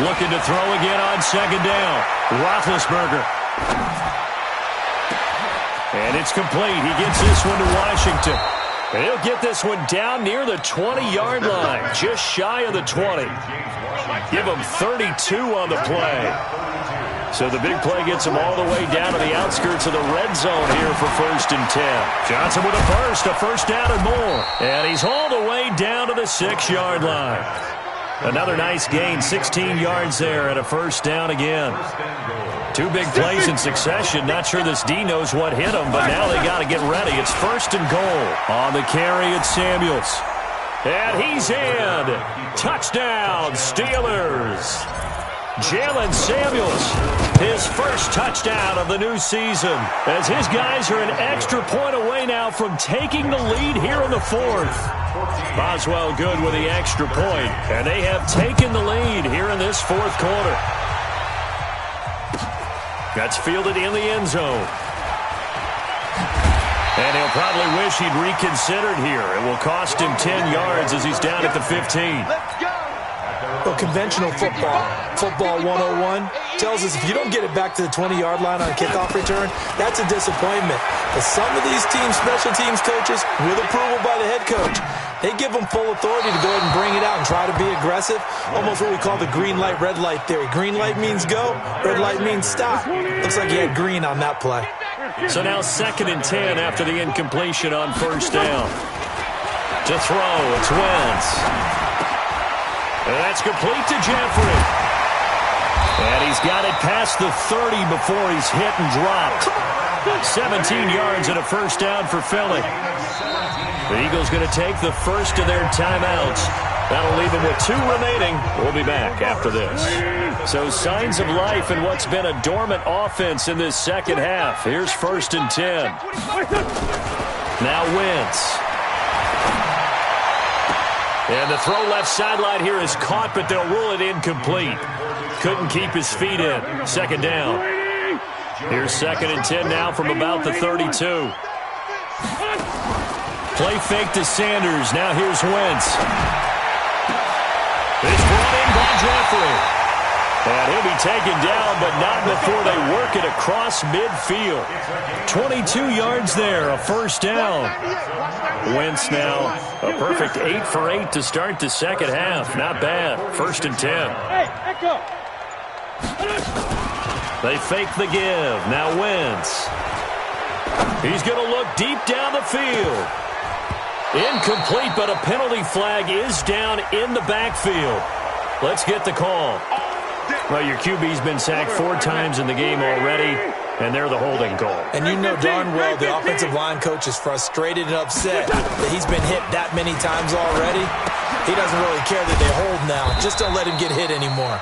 Looking to throw again on 2nd down. Roethlisberger. And it's complete. He gets this one to Washington. And he'll get this one down near the 20-yard line, just shy of the 20. Give him 32 on the play. So the big play gets him all the way down to the outskirts of the red zone here for 1st and 10. Johnson with a first down and more. And he's all the way down to the 6-yard line. Another nice gain, 16 yards there and a 1st down again. 2 big plays in succession. Not sure this D knows what hit him, but now they got to get ready. It's 1st and goal. On the carry, it's Samuels. And he's in. Touchdown, Steelers. Jalen Samuels, his 1st touchdown of the new season, as his guys are an extra point away now from taking the lead here in the 4th. Boswell good with the extra point, and they have taken the lead here in this 4th quarter. That's fielded in the end zone. And he'll probably wish he'd reconsidered here. It will cost him 10 yards as he's down at the 15. Well, conventional football 101, tells us if you don't get it back to the 20-yard line on a kickoff return, that's a disappointment. But some of these teams, special teams coaches, with approval by the head coach, they give them full authority to go ahead and bring it out and try to be aggressive. Almost what we call the green light, red light theory. Green light means go, red light means stop. Looks like he had green on that play. So now 2nd and 10 after the incompletion on 1st down. To throw, it's Wentz. And that's complete to Jeffrey. And he's got it past the 30 before he's hit and dropped. 17 yards and a 1st down for Philly. The Eagles going to take the first of their timeouts. That'll leave them with 2 remaining. We'll be back after this. So signs of life in what's been a dormant offense in this 2nd half. Here's 1st and 10. Now Wentz. And the throw left sideline here is caught, but they'll rule it incomplete. Couldn't keep his feet in. 2nd down. Here's 2nd and 10 now from about the 32. Play fake to Sanders. Now here's Wentz. It's brought in by Jeffrey. And he'll be taken down, but not before they work it across midfield. 22 yards there, a 1st down. Wentz now a perfect 8 for 8 to start the 2nd half. Not bad. 1st and 10. Hey, echo. They fake the give. Now Wentz. He's going to look deep down the field. Incomplete, but a penalty flag is down in the backfield. Let's get the call. Well, your QB's been sacked 4 times in the game already, and they're the holding call. And you know darn well the offensive line coach is frustrated and upset that he's been hit that many times already. He doesn't really care that they hold now. Just don't let him get hit anymore.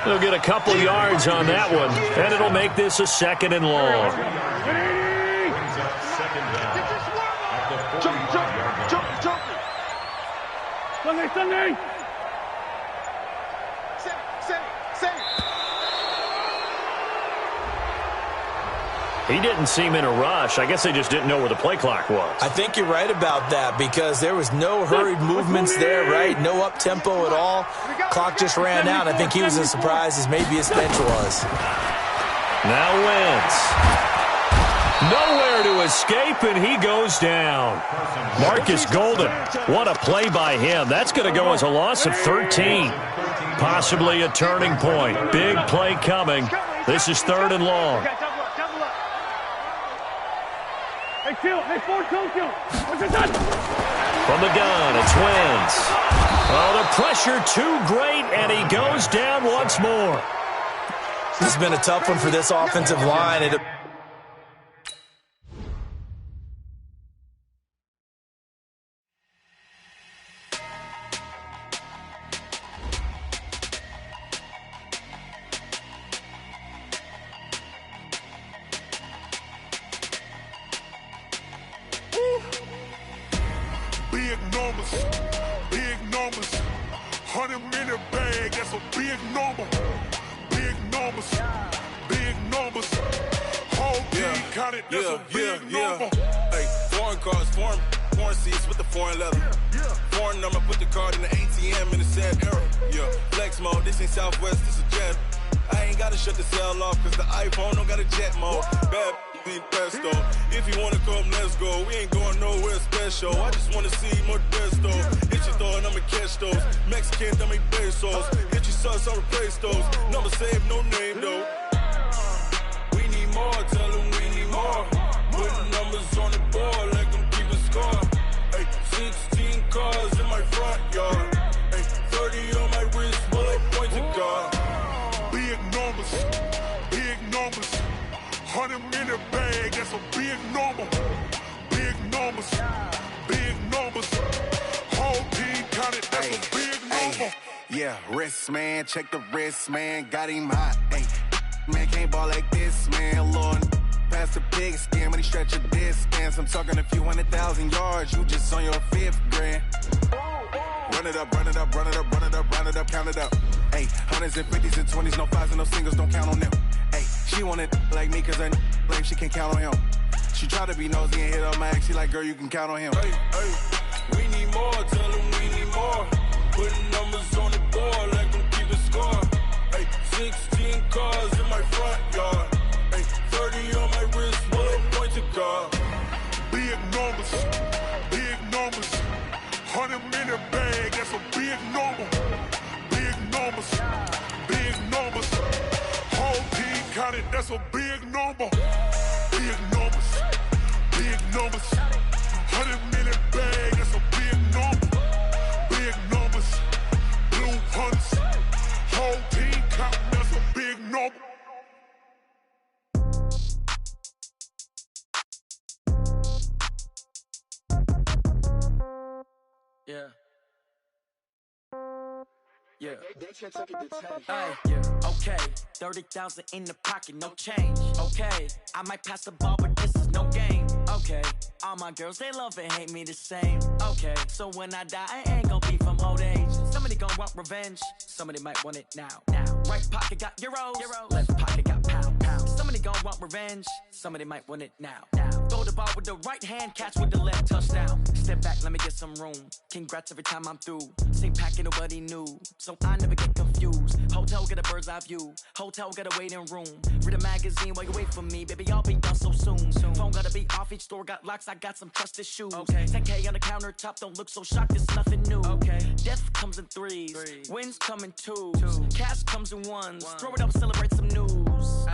They'll get a couple yards on that one, and it'll make this a 2nd and long. Sunday. He didn't seem in a rush. I guess they just didn't know where the play clock was. I think you're right about that because there was no hurried movements there, right? No up-tempo at all. Clock just ran out. I think he was as surprised as maybe his bench was. Now Wentz. Nowhere to escape, and he goes down. Marcus Golden. What a play by him. That's going to go as a loss of 13. Possibly a turning point. Big play coming. This is 3rd and long. From the gun, it's Wentz. Oh, the pressure too great, and he goes down once more. This has been a tough one for this offensive line. Big numbers, 100-minute bag, that's a big number. Big numbers, whole team counted, that's a big number. Hey, foreign cars, foreign seats with the foreign leather. Foreign number, put the card in the ATM in the sad era. Yeah, flex mode, this ain't Southwest, this is Jet. I ain't gotta shut the cell off, cause the iPhone don't got a jet mode. Bad be pesto. If you wanna come, let's go. We ain't going nowhere special. I just wanna see more desto. Hit your throw and I'ma catch those. Mexican, dummy pesos. Hit your sauce, I'll replace those. Number saved, no name though. We need more, tell them we need more. Putting numbers on the board, let them keep a score. Hey, 16 cars in my front yard. Hey, 30 on my wrist, bullet point to God. Big numbers, 100-minute bag, that's a big number. Big numbers, whole team counted, that's a big number. Yeah, wrist man, check the wrist man, got him hot. Ay, man can't ball like this, man. Lord, past the pig skin when he stretch a distance. I'm talking a few 100,000 yards, you just on your 5th grand. Run it up, count it up. Ay, 100s and 50s and 20s, no 5s and no singles, don't count on them. Ay, she want it like me cause I like she can count on him. She try to be nosy and hit up my ex, she like, girl, you can count on him. Hey, we need more, tell them we need more. Putting numbers on the board, let them keep a score. Hey, 16 cars in my front yard. Hey, 30 on my wrist, bullet point to God. Big numbers, 100-minute bag, that's a big number. Big numbers, whole team counted, that's a big number. Big numbers, 100-minute bag, that's a big number. Big numbers, blue hunts, whole team counting, that's a big number. Yeah. Okay, 30,000 in the pocket, no change. Okay, I might pass the ball, but this is no game. Okay, all my girls, they love and hate me the same. Okay, so when I die, I ain't gon' be from old age. Somebody gon' want revenge, somebody might want it now. Right pocket got euros, left pocket got pounds. Somebody gon' want revenge, somebody might want it now. Throw the ball with the right hand, catch with the left, touchdown. Step back, let me get some room. Congrats every time I'm through. Same packet, nobody knew, so I never get confused. Hotel get a bird's eye view. Hotel got a waiting room. Read a magazine while you wait for me, baby. I'll be done so soon. Phone gotta be off. Each store got locks. I got some trusted shoes. 10K on the countertop. Don't look so shocked. It's nothing new. Death comes in threes. Wins come in twos. Cash comes in ones. Throw it up, celebrate some news.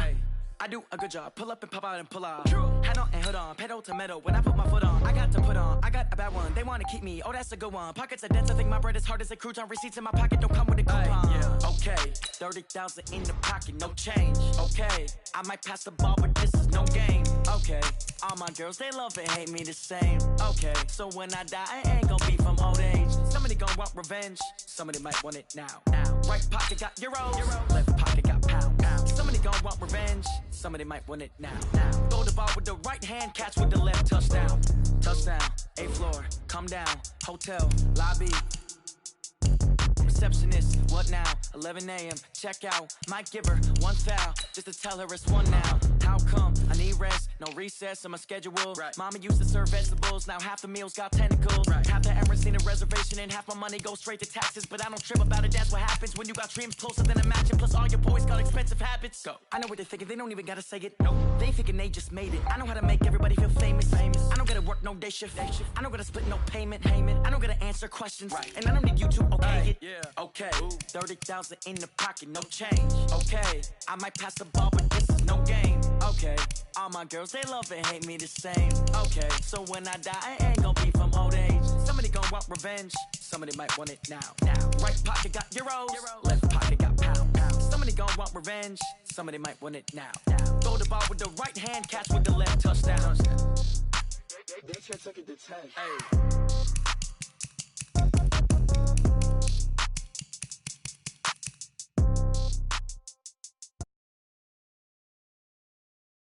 I do a good job. Pull up and pop out and pull out. Hat on and hood on. Pedal to metal. When I put my foot on, I got to put on. I got a bad one. They want to keep me. Oh, that's a good one. Pockets are dense. I think my bread is hard as a crouton. Receipts in my pocket don't come with a coupon. Okay, 30,000 in the pocket, no change. Okay, I might pass the ball, but this is no game. Okay, all my girls, they love and hate me the same. Okay, so when I die, I ain't gon' be from old age. Somebody Somebody gon' want revenge. Somebody might want it now. Right pocket got euros. Left pocket got pounds. Somebody gon' want revenge. Somebody might want it now. Throw the ball with the right hand, catch with the left. Touchdown. Touchdown. 8th floor. Come down. Hotel. Lobby. Receptionist, what now? 11 a.m. Check out. Might give her one foul just to tell her it's one now. How come? I need rest, no recess on my schedule. Right. Mama used to serve vegetables, now half the meals got tentacles. Right. Half the Emirates need a reservation and half my money goes straight to taxes. But I don't trip about it, that's what happens when you got dreams closer than a match. Plus all your boys got expensive habits. Go. I know what they're thinking, they don't even gotta say it. No, they thinking they just made it. I know how to make everybody feel famous. I don't gotta work no day shift. I don't gotta split no payment. I don't gotta answer questions. Right. And I don't need you to okay it. Yeah. Okay, 30,000 in the pocket, no change. Okay, I might pass the ball, but this is no game. Okay, all my girls, they love and hate me the same. Okay, so when I die, I ain't gon' be from old age. Somebody gon' want revenge, somebody might want it now. Right pocket got euros, left pocket got pounds. Somebody gon' want revenge, somebody might want it now. Throw the ball with the right hand, catch with the left. Touchdown. They took it to 10. Hey.